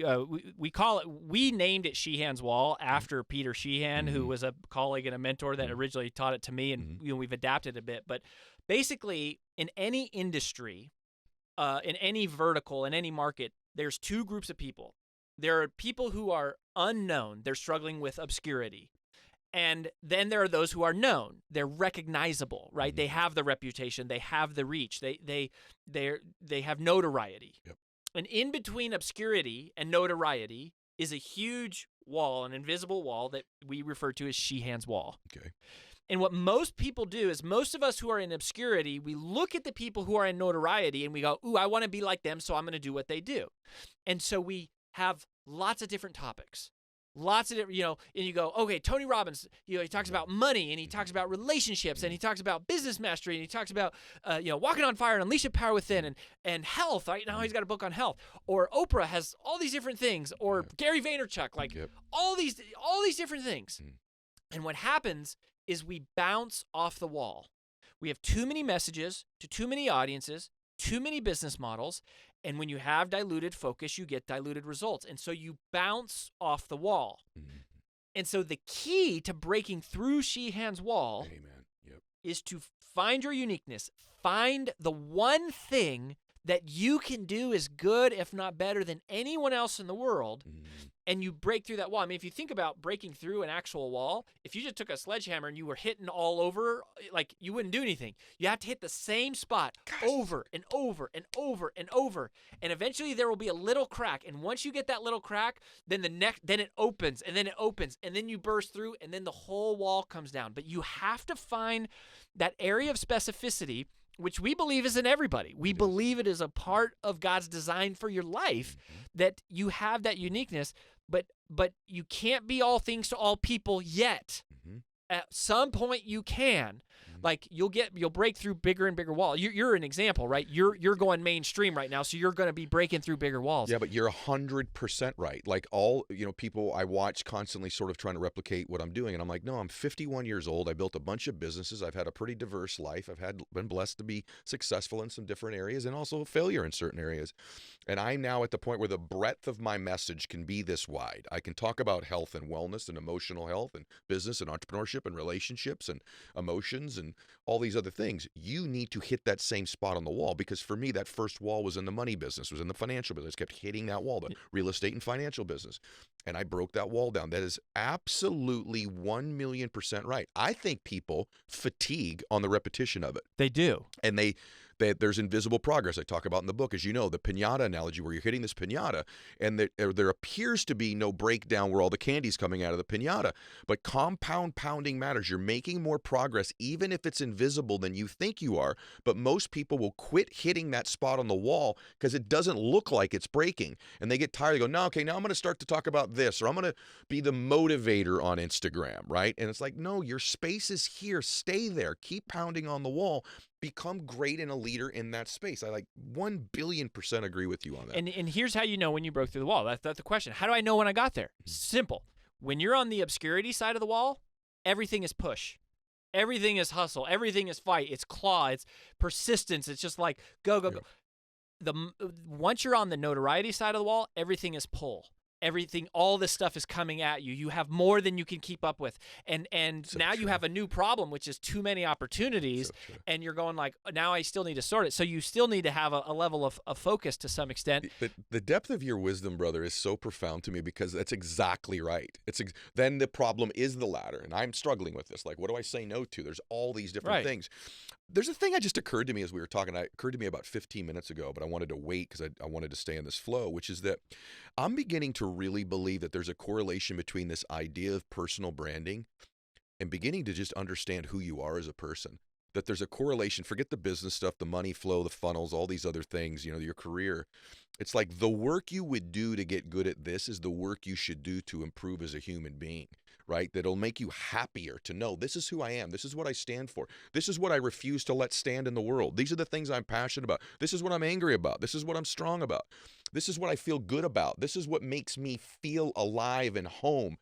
we named it Sheehan's Wall after Peter Sheehan, who was a colleague and a mentor that originally taught it to me, and we've adapted a bit. But basically, in any industry, in any vertical, in any market, there's 2 groups of people. There are people who are unknown. They're struggling with obscurity. And then there are those who are known. They're recognizable, right? They have the reputation. They have the reach. They have notoriety. Yep. And in between obscurity and notoriety is a huge wall, an invisible wall that we refer to as Sheehan's Wall. Okay. And what most people do is most of us who are in obscurity, we look at the people who are in notoriety and we go, ooh, I want to be like them, so I'm going to do what they do. And so we have lots of different topics. Lots of different, and you go, okay, Tony Robbins, he talks about money, and he talks about relationships, and he talks about business mastery, and he talks about, walking on fire and unleash your power within, and health. Right now, he's got a book on health. Or Oprah has all these different things. Or Gary Vaynerchuk, all these different things. And what happens is we bounce off the wall. We have too many messages to too many audiences, too many business models. And when you have diluted focus, you get diluted results. And so you bounce off the wall. And so the key to breaking through Sheehan's Wall is to find your uniqueness. Find the one thing that you can do as good, if not better, than anyone else in the world, and you break through that wall. I mean, if you think about breaking through an actual wall, if you just took a sledgehammer and you were hitting all over, like, you wouldn't do anything. You have to hit the same spot over and over and over and over, and eventually there will be a little crack. And once you get that little crack, then then it opens, and then it opens, and then you burst through, and then the whole wall comes down. But you have to find that area of specificity, which we believe is in everybody. We believe it is a part of God's design for your life, that you have that uniqueness, but you can't be all things to all people yet. At some point you can. Like, you'll break through bigger and bigger walls. You're an example, right? You're going mainstream right now, so you're going to be breaking through bigger walls. Yeah, but you're 100% right. Like, all, people I watch constantly sort of trying to replicate what I'm doing, and I'm like, no, I'm 51 years old. I built a bunch of businesses. I've had a pretty diverse life. I've been blessed to be successful in some different areas and also failure in certain areas. And I'm now at the point where the breadth of my message can be this wide. I can talk about health and wellness and emotional health and business and entrepreneurship and relationships and emotions and all these other things. You need to hit that same spot on the wall, because for me, that first wall was in the money business, was in the financial business. Kept hitting that wall, the real estate and financial business. And I broke that wall down. That is absolutely 1,000,000% right. I think people fatigue on the repetition of it. They do. And there's invisible progress I talk about in the book. As you know, the piñata analogy, where you're hitting this piñata and there appears to be no breakdown where all the candy's coming out of the piñata, but compound pounding matters. You're making more progress even if it's invisible than you think you are, but most people will quit hitting that spot on the wall because it doesn't look like it's breaking, and they get tired. They go, no, okay, now I'm going to start to talk about this, or I'm going to be the motivator on Instagram, right? And it's like, no, your space is here. Stay there. Keep pounding on the wall. Become great and a leader in that space. I 1,000,000,000% agree with you on that. And here's how you know when you broke through the wall. That's the question. How do I know when I got there? Simple. When you're on the obscurity side of the wall, everything is push. Everything is hustle. Everything is fight. It's claw. It's persistence. It's just like go, go, go. Once you're on the notoriety side of the wall, everything is pull. Everything, all this stuff is coming at you. You have more than you can keep up with. And so now you have a new problem, which is too many opportunities. So and you're going like, now I still need to sort it. So you still need to have a level of focus to some extent. The depth of your wisdom, brother, is so profound to me, because that's exactly right. Then the problem is the ladder. And I'm struggling with this. Like, what do I say no to? There's all these different things. There's a thing that just occurred to me as we were talking. It occurred to me about 15 minutes ago, but I wanted to wait because I wanted to stay in this flow, which is that I'm beginning to really believe that there's a correlation between this idea of personal branding and beginning to just understand who you are as a person. That there's a correlation. Forget the business stuff, the money flow, the funnels, all these other things, your career. It's like the work you would do to get good at this is the work you should do to improve as a human being, right? That'll make you happier to know this is who I am. This is what I stand for. This is what I refuse to let stand in the world. These are the things I'm passionate about. This is what I'm angry about. This is what I'm strong about. This is what I feel good about. This is what makes me feel alive and home.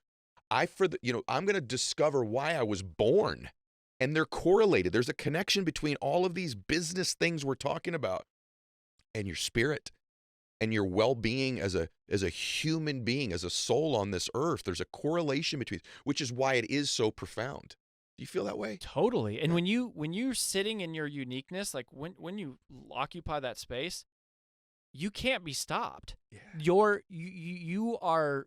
I'm going to discover why I was born. And they're correlated. There's a connection between all of these business things we're talking about and your spirit and your well-being as a human being, as a soul on this earth. There's a correlation between, which is why it is so profound. Do you feel that way? Totally. And when you're sitting in your uniqueness, like when you occupy that space, you can't be stopped. Yeah. You are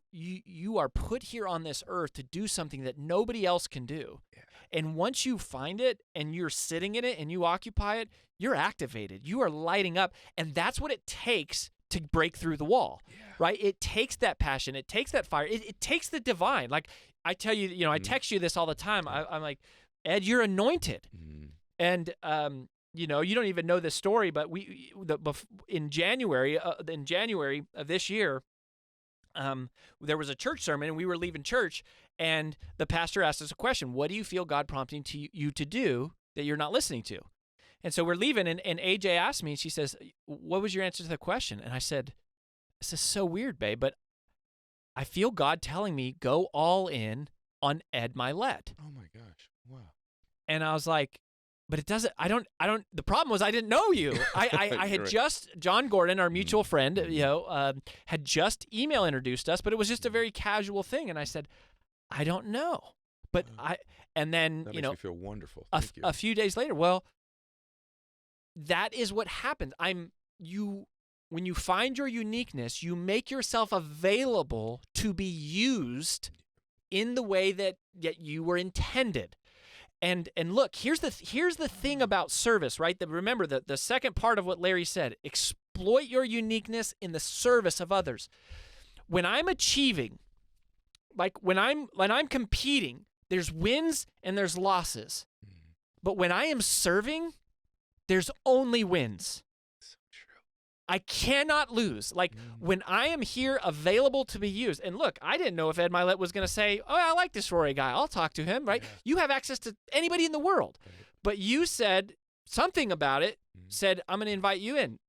put here on this earth to do something that nobody else can do. Yeah. And once you find it and you're sitting in it and you occupy it, you're activated. You are lighting up. And that's what it takes to break through the wall, right? It takes that passion. It takes that fire. It takes the divine. Like I tell you, I text you this all the time. I'm like, Ed, you're anointed. And, you don't even know this story, but in January of this year, there was a church sermon and we were leaving church and the pastor asked us a question. What do you feel God prompting you to do that you're not listening to? And so we're leaving and AJ asked me and she says, what was your answer to the question? And I said, this is so weird, babe, but I feel God telling me go all in on Ed Mylett. Oh my gosh. Wow. And I was like, but it doesn't, the problem was I didn't know you. I had just, John Gordon, our mutual friend, had just email introduced us, but it was just a very casual thing. And I said, I don't know. But and then, that makes me feel wonderful. A few days later, well, that is what happened. when you find your uniqueness, you make yourself available to be used in the way that you were intended. And look, here's the thing about service, right? Remember the second part of what Larry said, exploit your uniqueness in the service of others. When I'm achieving, like when I'm competing, there's wins and there's losses. But when I am serving, there's only wins. So true. I cannot lose. Like when I am here available to be used. And look, I didn't know if Ed Mylett was going to say, oh, I like this Rory guy. I'll talk to him, right? Yeah. You have access to anybody in the world. Right. But you said something about it, said, I'm going to invite you in.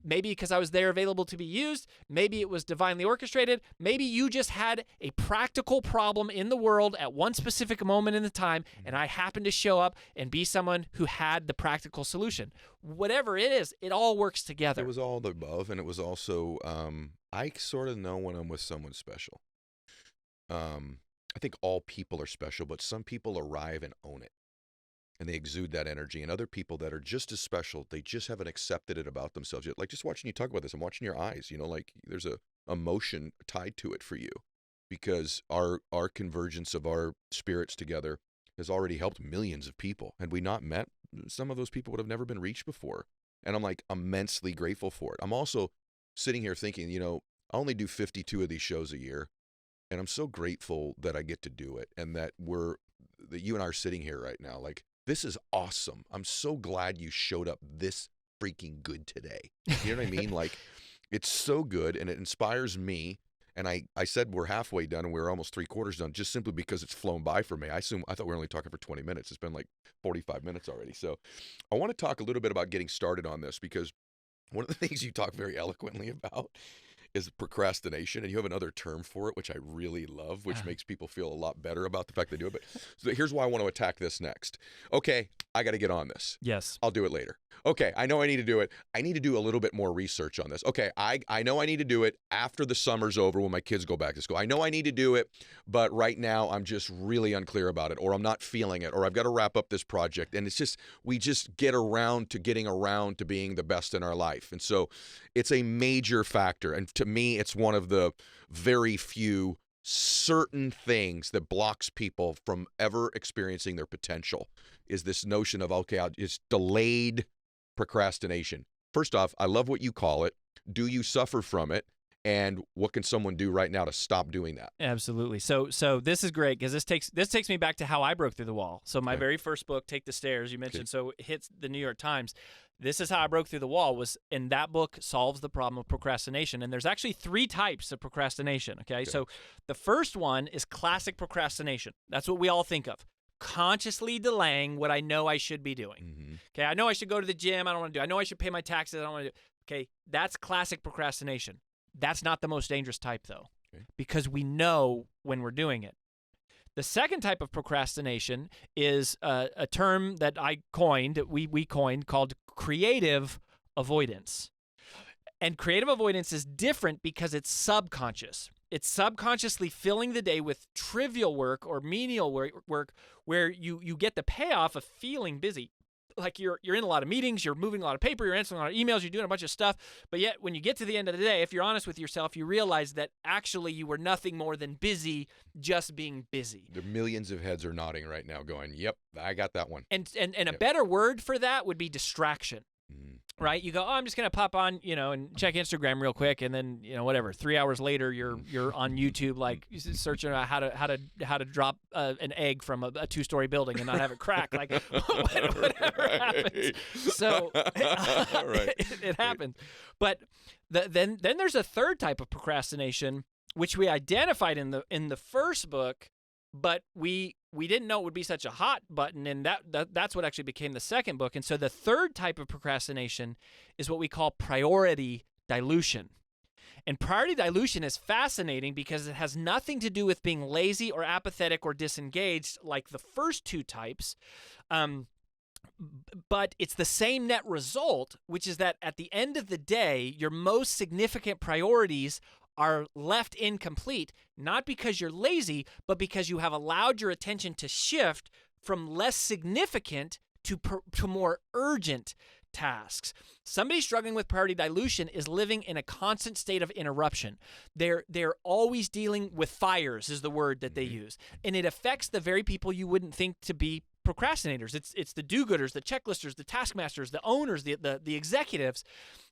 Maybe because I was there available to be used. Maybe it was divinely orchestrated. Maybe you just had a practical problem in the world at one specific moment in the time, and I happened to show up and be someone who had the practical solution. Whatever it is, it all works together. It was all the above, and it was also, I sort of know when I'm with someone special. I think all people are special, but some people arrive and own it. And they exude that energy. And other people that are just as special, they just haven't accepted it about themselves yet. Like just watching you talk about this, I'm watching your eyes, like there's a emotion tied to it for you because our convergence of our spirits together has already helped millions of people. Had we not met, some of those people would have never been reached before. And I'm like immensely grateful for it. I'm also sitting here thinking, I only do 52 of these shows a year. And I'm so grateful that I get to do it and that you and I are sitting here right now. Like, this is awesome. I'm so glad you showed up this freaking good today. You know what I mean? Like, it's so good, and it inspires me. And I said we're halfway done, and we're almost 3/4 done, just simply because it's flown by for me. I thought we were only talking for 20 minutes. It's been like 45 minutes already. So I want to talk a little bit about getting started on this, because one of the things you talk very eloquently about is procrastination, and you have another term for it, which I really love, which makes people feel a lot better about the fact they do it. But so here's why I want to attack this next. Okay, I got to get on this. Yes. I'll do it later. Okay, I know I need to do it. I need to do a little bit more research on this. Okay, I know I need to do it after the summer's over when my kids go back to school. I know I need to do it, but right now I'm just really unclear about it, or I'm not feeling it, or I've got to wrap up this project. And it's just, we just get around to getting around to being the best in our life. And so it's a major factor. And to me, it's one of the very few certain things that blocks people from ever experiencing their potential is this notion of, okay, it's delayed procrastination. First off, I love what you call it. Do you suffer from it? And what can someone do right now to stop doing that? Absolutely. So this is great, because this takes me back to how I broke through the wall. So my very first book, Take the Stairs, you mentioned, so it hits the New York Times. This is how I broke through the wall, and that book solves the problem of procrastination. And there's actually 3 types of procrastination, okay? So the first one is classic procrastination. That's what we all think of. Consciously delaying what I know I should be doing. Okay, I know I should go to the gym. I don't want to do it. I know I should pay my taxes. I don't want to do it. Okay, that's classic procrastination. That's not the most dangerous type, though, because we know when we're doing it. The second type of procrastination is a term that I coined, we coined, called creative avoidance. And creative avoidance is different because it's subconscious. It's subconsciously filling the day with trivial work or menial work where you get the payoff of feeling busy. Like you're in a lot of meetings, you're moving a lot of paper, you're answering a lot of emails, you're doing a bunch of stuff. But yet when you get to the end of the day, if you're honest with yourself, you realize that actually you were nothing more than busy, just being busy. The millions of heads are nodding right now going, yep, I got that one. And a better word for that would be distraction. Right? You go, oh, I'm just going to pop on, and check Instagram real quick, and then, whatever, 3 hours later, you're on YouTube, like searching about how to drop an egg from a 2-story building and not have it crack, like whatever happens. So it happens. But then there's a third type of procrastination, which we identified in the first book, but we didn't know it would be such a hot button, and that's what actually became the second book. And so the third type of procrastination is what we call priority dilution. And priority dilution is fascinating because it has nothing to do with being lazy or apathetic or disengaged like the first 2 types. But it's the same net result, which is that at the end of the day, your most significant priorities are left incomplete, not because you're lazy, but because you have allowed your attention to shift from less significant to more urgent tasks. Somebody struggling with priority dilution is living in a constant state of interruption. They're always dealing with fires is the word that they use. And it affects the very people you wouldn't think to be procrastinators. It's the do-gooders, the checklisters, the taskmasters, the owners, the executives.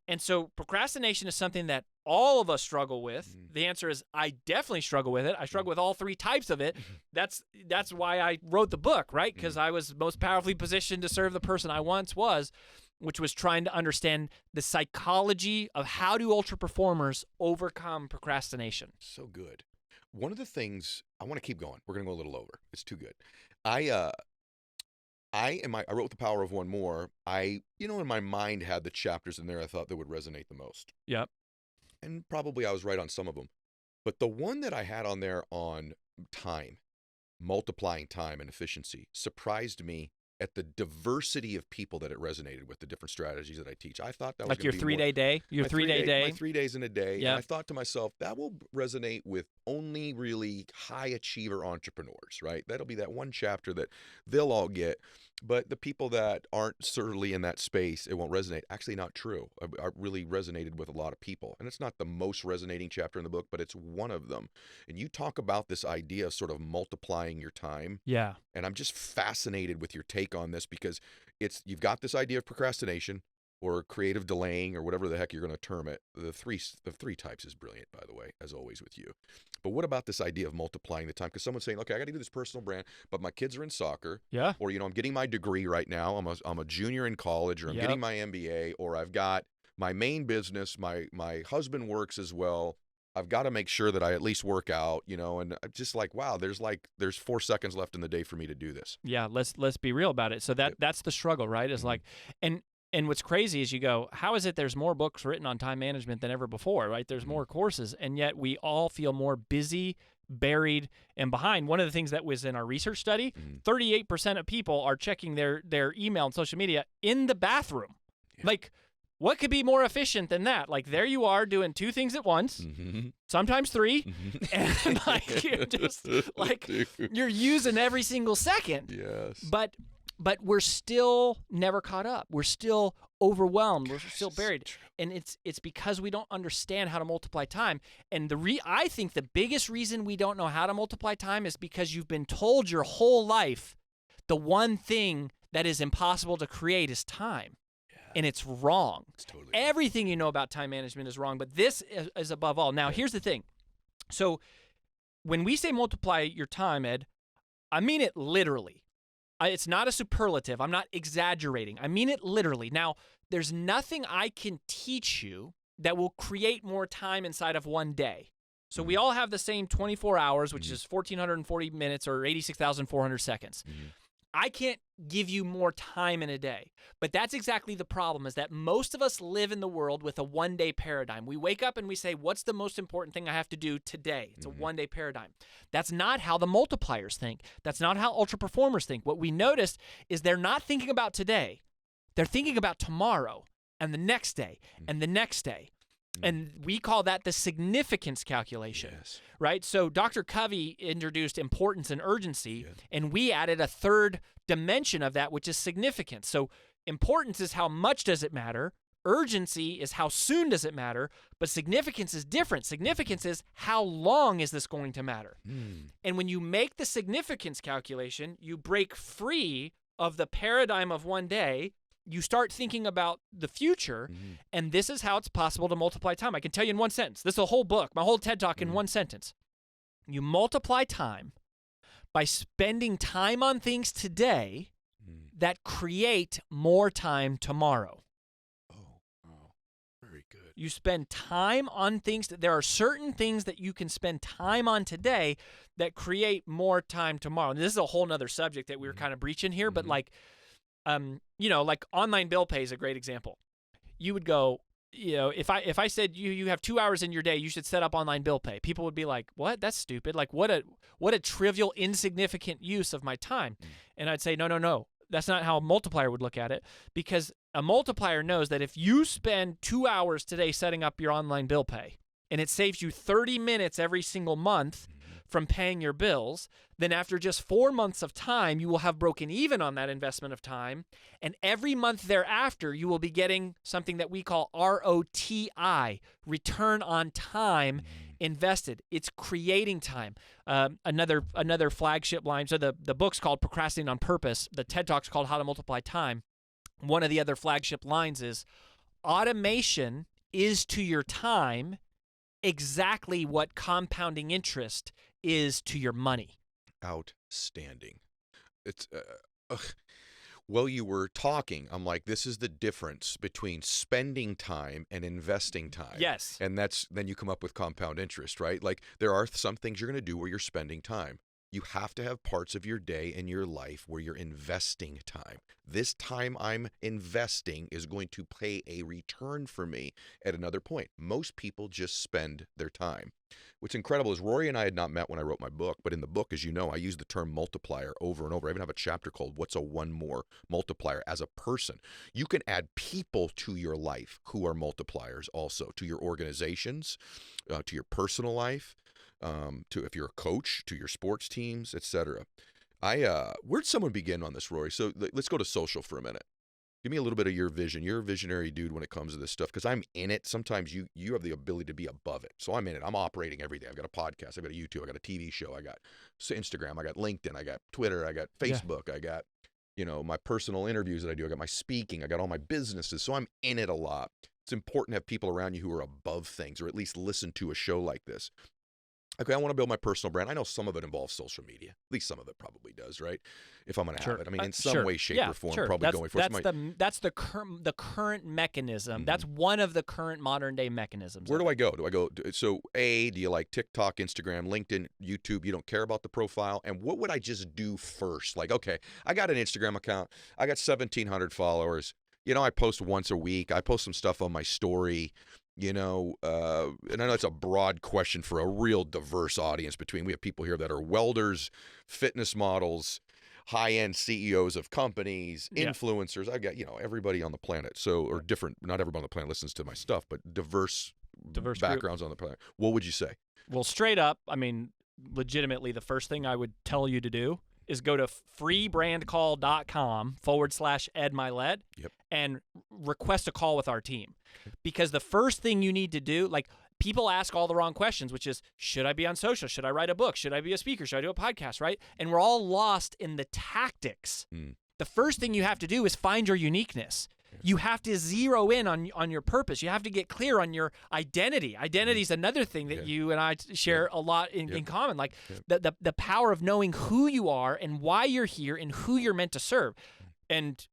And so procrastination is something that all of us struggle with. The answer is I definitely struggle with it. I struggle with all three types of it. That's why I wrote the book, right? Because I was most powerfully positioned to serve the person I once was, which was trying to understand the psychology of how do ultra performers overcome procrastination. So good. One of the things I want to keep going. We're going to go a little over. It's too good. I wrote The Power of One More. In my mind had the chapters in there I thought that would resonate the most. Yep. And probably I was right on some of them. But the one that I had on there on time, multiplying time and efficiency, surprised me at the diversity of people that it resonated with, the different strategies that I teach. I thought that was like your 3-day day? Your 3-day day? My 3 days in a day. Yep. And I thought to myself, that will resonate with only really high achiever entrepreneurs, right? That'll be that one chapter that they'll all get. But the people that aren't certainly in that space, it won't resonate. Actually, not true. I really resonated with a lot of people. And it's not the most resonating chapter in the book, but it's one of them. And you talk about this idea of sort of multiplying your time. Yeah. And I'm just fascinated with your take on this because you've got this idea of procrastination or creative delaying or whatever the heck you're going to term it. The three types is brilliant, by the way, as always with you. But what about this idea of multiplying the time? Because someone's saying, okay, I got to do this personal brand, but my kids are in soccer. Yeah. Or, I'm getting my degree right now. I'm a junior in college, or I'm getting my MBA, or I've got my main business. My husband works as well. I've got to make sure that I at least work out, and I'm just like, wow, there's 4 seconds left in the day for me to do this. Yeah. Let's be real about it. So that's the struggle, right? Is like, and what's crazy is you go, how is it there's more books written on time management than ever before, right? There's more courses, and yet we all feel more busy, buried, and behind. One of the things that was in our research study, 38% of people are checking their email and social media in the bathroom. Yeah. Like, what could be more efficient than that? Like, there you are doing 2 things at once, sometimes 3, and like you're just like you're using every single second. Yes. But we're still never caught up. We're still overwhelmed. We're still buried. And it's because we don't understand how to multiply time. And I think the biggest reason we don't know how to multiply time is because you've been told your whole life the one thing that is impossible to create is time. Yeah. And it's wrong. It's totally Everything you know about time management is wrong, but this is above all. Now, here's the thing. So when we say multiply your time, Ed, I mean it literally. It's not a superlative. I'm not exaggerating. I mean it literally. Now, there's nothing I can teach you that will create more time inside of one day. So we all have the same 24 hours, which is 1,440 minutes or 86,400 seconds. I can't give you more time in a day. But that's exactly the problem, is that most of us live in the world with a one-day paradigm. We wake up and we say, what's the most important thing I have to do today? It's a one-day paradigm. That's not how the multipliers think. That's not how ultra performers think. What we noticed is they're not thinking about today. They're thinking about tomorrow and the next day and the next day. And we call that the significance calculation, right? So Dr. Covey introduced importance and urgency, and we added a third dimension of that, which is significance. So importance is how much does it matter? Urgency is how soon does it matter? But significance is different. Significance is how long is this going to matter? And when you make the significance calculation, you break free of the paradigm of one day. You start thinking about the future, and this is how it's possible to multiply time. I can tell you in one sentence. This is a whole book, my whole TED Talk in one sentence. You multiply time by spending time on things today that create more time tomorrow. Oh, very good. You spend time on things there are certain things that you can spend time on today that create more time tomorrow. And this is a whole nother subject that we were kind of breaching here, but like, like online bill pay is a great example. You would go, if I said you have 2 hours in your day, you should set up online bill pay. People would be like, what? That's stupid. Like, what a trivial, insignificant use of my time. And I'd say, no. That's not how a multiplier would look at it, because a multiplier knows that if you spend 2 hours today setting up your online bill pay, and it saves you 30 minutes every single month from paying your bills, then after just 4 months of time, you will have broken even on that investment of time. And every month thereafter, you will be getting something that we call ROTI, return on time invested. It's creating time. Another flagship line. So the book's called Procrastinating on Purpose. The TED Talk's called How to Multiply Time. One of the other flagship lines is, automation is to your time exactly what compounding interest is to your money. Outstanding. It's while you were talking, I'm like, this is the difference between spending time and investing time. Yes. And then you come up with compound interest, right? Like, there are some things you're going to do where you're spending time. You have to have parts of your day and your life where you're investing time. This time I'm investing is going to pay a return for me at another point. Most people just spend their time. What's incredible is Rory and I had not met when I wrote my book, but in the book, as you know, I use the term multiplier over and over. I even have a chapter called What's a One More Multiplier as a person. You can add people to your life who are multipliers also, to your organizations, to your personal life. To if you're a coach, to your sports teams, etc. Where'd someone begin on this, Rory? So let's go to social for a minute. Give me a little bit of your vision. You're a visionary dude when it comes to this stuff, because I'm in it. Sometimes you have the ability to be above it. So I'm in it. I'm operating every day. I've got a podcast. I've got a YouTube. I got a TV show. I got Instagram. I got LinkedIn. I got Twitter. I got Facebook. I got, my personal interviews that I do. I got my speaking. I got all my businesses. So I'm in it a lot. It's important to have people around you who are above things, or at least listen to a show like this. Okay, I want to build my personal brand. I know some of it involves social media. At least some of it probably does, right? If I'm going to have it. I mean, in some way, shape, or form, probably going for it. That's the current mechanism. That's one of the current modern day mechanisms. Where do I go? So do you like TikTok, Instagram, LinkedIn, YouTube? You don't care about the profile? And what would I just do first? Like, okay, I got an Instagram account. I got 1,700 followers. I post once a week. I post some stuff on my story. And I know it's a broad question for a real diverse audience. We have people here that are welders, fitness models, high-end CEOs of companies, influencers. I've got, everybody on the planet. Or different, not everybody on the planet listens to my stuff, but diverse backgrounds on the planet. What would you say? Well, straight up, legitimately, the first thing I would tell you to do is go to freebrandcall.com/Ed Mylett and request a call with our team. Because the first thing you need to do, like, people ask all the wrong questions, which is, should I be on social? Should I write a book? Should I be a speaker? Should I do a podcast, right? And we're all lost in the tactics. The first thing you have to do is find your uniqueness. You have to zero in on your purpose. You have to get clear on your identity. Identity is another thing that you and I share a lot in common. Like the power of knowing who you are and why you're here and who you're meant to serve. And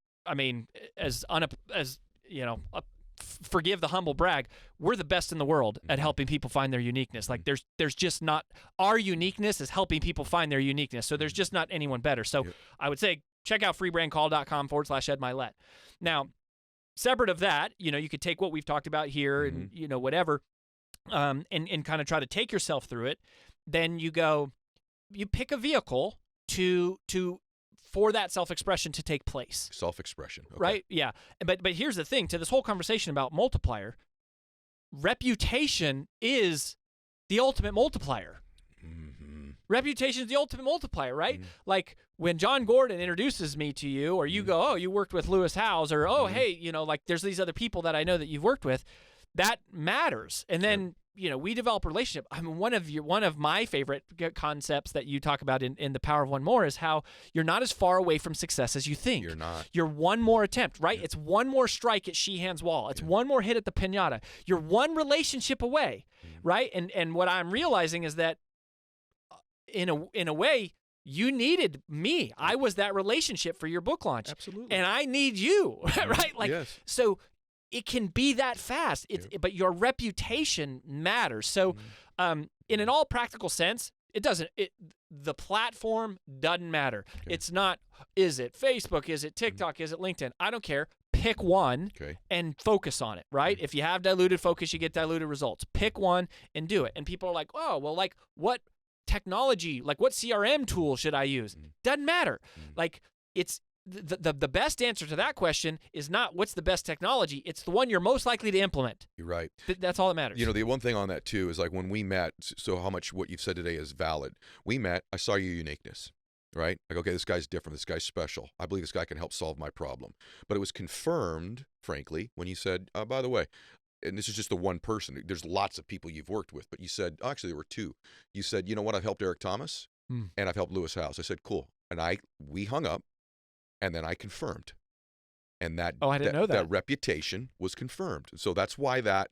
forgive the humble brag, we're the best in the world at helping people find their uniqueness. Like there's just not, our uniqueness is helping people find their uniqueness. So there's just not anyone better. So I would say check out freebrandcall.com/Ed Mylett. Now, separate of that, you could take what we've talked about here and, whatever, and kind of try to take yourself through it. Then you pick a vehicle for that self-expression to take place. Self-expression. Okay. Right? Yeah. But here's the thing, to this whole conversation about multiplier, reputation is the ultimate multiplier. Reputation is the ultimate multiplier, right? Like when John Gordon introduces me to you, or you go, oh, you worked with Lewis Howes, or oh, hey, like there's these other people that I know that you've worked with, that matters. And then we develop a relationship. One of my favorite concepts that you talk about in The Power of One More is how you're not as far away from success as you think. You're not. You're one more attempt, right? It's one more strike at Sheehan's wall. It's one more hit at the pinata. You're one relationship away, right? And what I'm realizing is that in a way, you needed me. I was that relationship for your book launch. Absolutely. And I need you, right? Like, so it can be that fast. But your reputation matters. So, in an all practical sense, the platform doesn't matter. It's not, is it Facebook? Is it TikTok? Is it LinkedIn? I don't care. Pick one and focus on it, right? If you have diluted focus, you get diluted results. Pick one and do it. And people are like, oh, well, like what technology, like what CRM tool should I use? Doesn't matter. Like the best answer to that question is not what's the best technology. It's the one you're most likely to implement. You're right. That's all that matters. You know, the one thing on that too is like when we met, so how much what you've said today is valid. We met, I saw your uniqueness, right? Like, okay, this guy's different. This guy's special. I believe this guy can help solve my problem. But it was confirmed, frankly, when you said, by the way, and this is just the one person. There's lots of people you've worked with, but you said, actually, there were two. You said, you know what? I've helped Eric Thomas and I've helped Lewis House. I said, cool. And we hung up. And then I confirmed, and that I didn't know that. That reputation was confirmed. So that's why that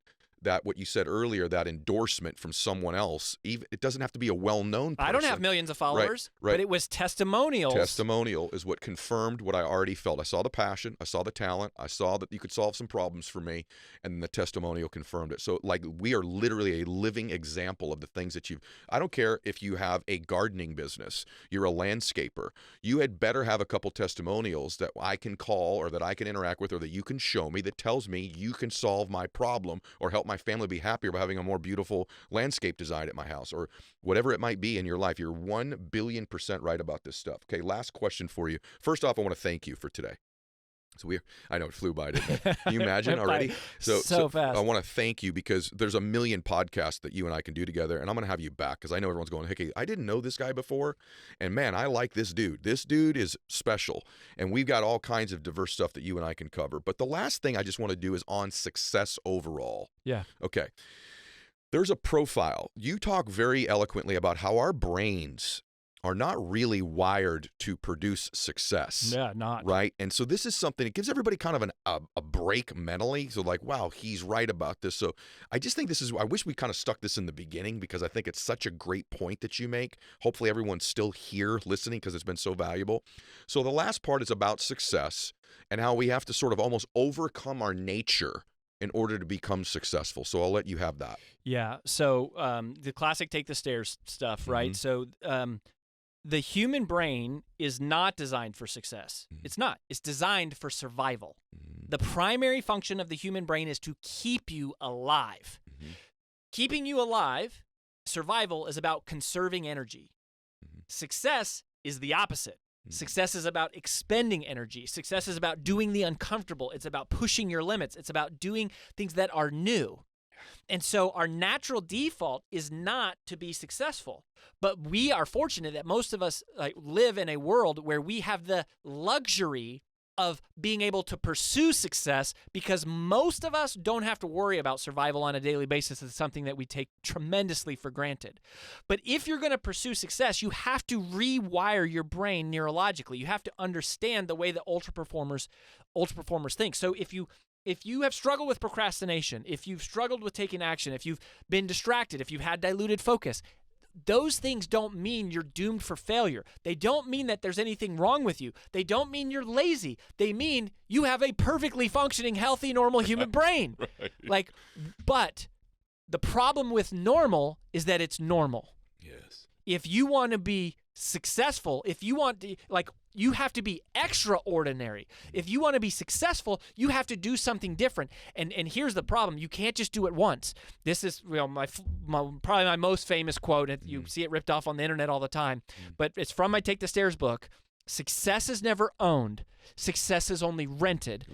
what you said earlier, that endorsement from someone else, even it doesn't have to be a well-known person. I don't have millions of followers, right. But it was testimonials. Testimonial is what confirmed what I already felt. I saw the passion, I saw the talent, I saw that you could solve some problems for me, and the testimonial confirmed it. So like we are literally a living example of the things that I don't care if you have a gardening business, you're a landscaper, you had better have a couple testimonials that I can call or that I can interact with or that you can show me that tells me you can solve my problem or help my family be happier by having a more beautiful landscape design at my house or whatever it might be in your life. You're 1,000,000,000% right about this stuff. Okay, last question for you. First off, I want to thank you for today. So I know it flew by today. Can you imagine already? So fast. I want to thank you because there's a million podcasts that you and I can do together, and I'm going to have you back because I know everyone's going, hey, I didn't know this guy before, and man, I like this dude. This dude is special, and we've got all kinds of diverse stuff that you and I can cover. But the last thing I just want to do is on success overall. Yeah. Okay. There's a profile. You talk very eloquently about how our brains are not really wired to produce success. Yeah, not. Right? And so this is something, it gives everybody kind of a break mentally. So like, wow, he's right about this. So I just think I wish we kind of stuck this in the beginning because I think it's such a great point that you make. Hopefully everyone's still here listening because it's been so valuable. So the last part is about success and how we have to sort of almost overcome our nature in order to become successful. So I'll let you have that. Yeah. So the classic take the stairs stuff, right? So the human brain is not designed for success. It's not. It's designed for survival. The primary function of the human brain is to keep you alive. Keeping you alive, survival is about conserving energy. Success is the opposite. Success is about expending energy. Success is about doing the uncomfortable. It's about pushing your limits. It's about doing things that are new. And so our natural default is not to be successful. But we are fortunate that most of us live in a world where we have the luxury of being able to pursue success because most of us don't have to worry about survival on a daily basis. It's something that we take tremendously for granted. But if you're going to pursue success, you have to rewire your brain neurologically. You have to understand the way that ultra performers think. So if you have struggled with procrastination, if you've struggled with taking action, if you've been distracted, if you've had diluted focus, those things don't mean you're doomed for failure. They don't mean that there's anything wrong with you. They don't mean you're lazy. They mean you have a perfectly functioning, healthy, normal human brain. Right. But the problem with normal is that it's normal. Yes. If you want to be successful, if you want to, you have to be extraordinary. If you want to be successful, you have to do something different. And here's the problem. You can't just do it once. This is probably my most famous quote. You see it ripped off on the internet all the time. But it's from my Take the Stairs book. Success is never owned. Success is only rented.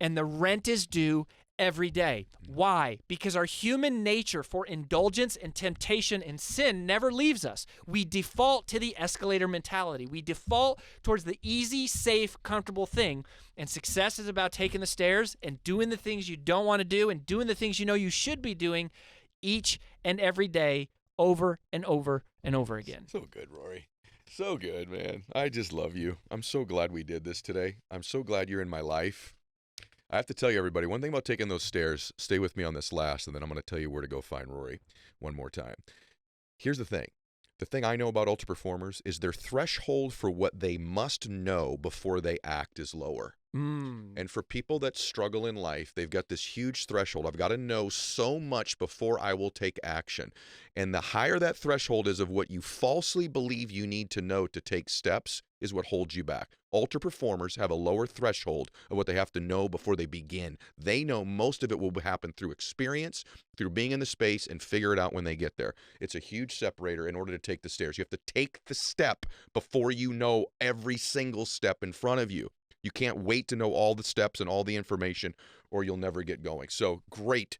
And the rent is due every day. Why? Because our human nature for indulgence and temptation and sin never leaves us. We default to the escalator mentality. We default towards the easy, safe, comfortable thing. And success is about taking the stairs and doing the things you don't want to do and doing the things you know you should be doing each and every day over and over and over again. So good, Rory. So good, man. I just love you. I'm so glad we did this today. I'm so glad you're in my life. I have to tell you, everybody, one thing about taking those stairs, stay with me on this last, and then I'm going to tell you where to go find Rory one more time. Here's the thing. The thing I know about ultra performers is their threshold for what they must know before they act is lower. And for people that struggle in life, they've got this huge threshold. I've got to know so much before I will take action. And the higher that threshold is of what you falsely believe you need to know to take steps is what holds you back. Ultra performers have a lower threshold of what they have to know before they begin. They know most of it will happen through experience, through being in the space, and figure it out when they get there. It's a huge separator in order to take the stairs. You have to take the step before you know every single step in front of you. You can't wait to know all the steps and all the information, or you'll never get going. So great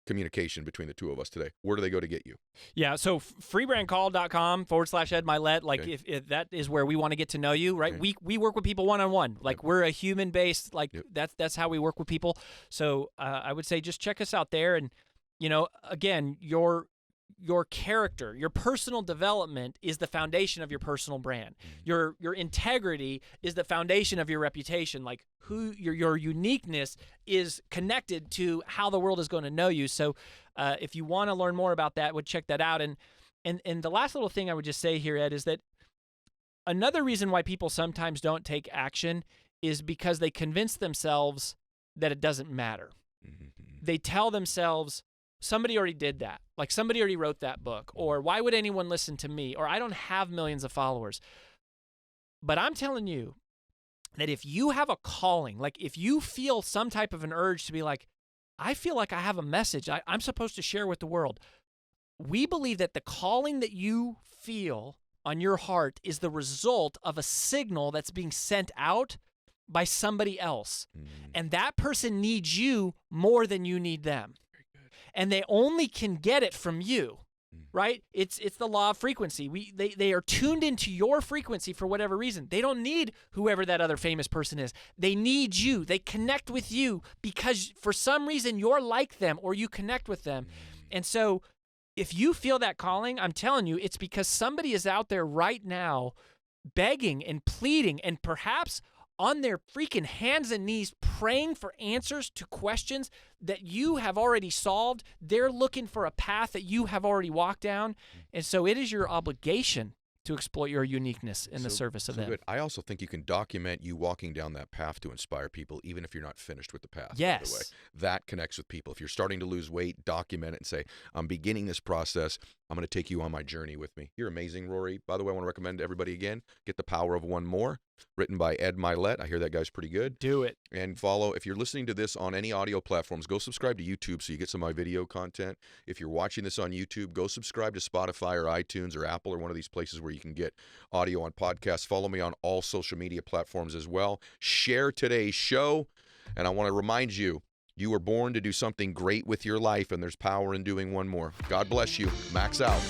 communication between the two of us today. Where do they go to get you? Yeah, so freebrandcall.com/Ed Mylett. Like, Okay. if that is where we want to get to know you, right? Okay. We work with people one-on-one. Like, we're a human-based, like, Yep. that's how we work with people. So I would say just check us out there. And, again, your character, your personal development is the foundation of your personal brand. Your integrity is the foundation of your reputation. Like, your uniqueness is connected to how the world is going to know you. So if you want to learn more about that, would check that out. And the last little thing I would just say here, Ed, is that another reason why people sometimes don't take action is because they convince themselves that it doesn't matter. They tell themselves, somebody already did that. Like, somebody already wrote that book. Or why would anyone listen to me? Or I don't have millions of followers. But I'm telling you that if you have a calling, like if you feel some type of an urge to be like, I feel like I have a message I'm supposed to share with the world. We believe that the calling that you feel on your heart is the result of a signal that's being sent out by somebody else. And that person needs you more than you need them. And they only can get it from you, right? It's the law of frequency. They are tuned into your frequency for whatever reason. They don't need whoever that other famous person is. They need you. They connect with you because for some reason you're like them or you connect with them. And so if you feel that calling, I'm telling you, it's because somebody is out there right now begging and pleading and perhaps on their freaking hands and knees praying for answers to questions that you have already solved. They're looking for a path that you have already walked down. And so it is your obligation to exploit your uniqueness in the service of them. Good. I also think you can document you walking down that path to inspire people, even if you're not finished with the path. Yes. By the way. That connects with people. If you're starting to lose weight, document it and say, I'm beginning this process. I'm going to take you on my journey with me. You're amazing, Rory. By the way, I want to recommend to everybody again, Get the Power of One More, written by Ed Mylett. I hear that guy's pretty good. Do it. And follow, if you're listening to this on any audio platforms, go subscribe to YouTube so you get some of my video content. If you're watching this on YouTube, go subscribe to Spotify or iTunes or Apple or one of these places where you can get audio on podcasts. Follow me on all social media platforms as well. Share today's show. And I want to remind you, you were born to do something great with your life, and there's power in doing one more. God bless you. Max out.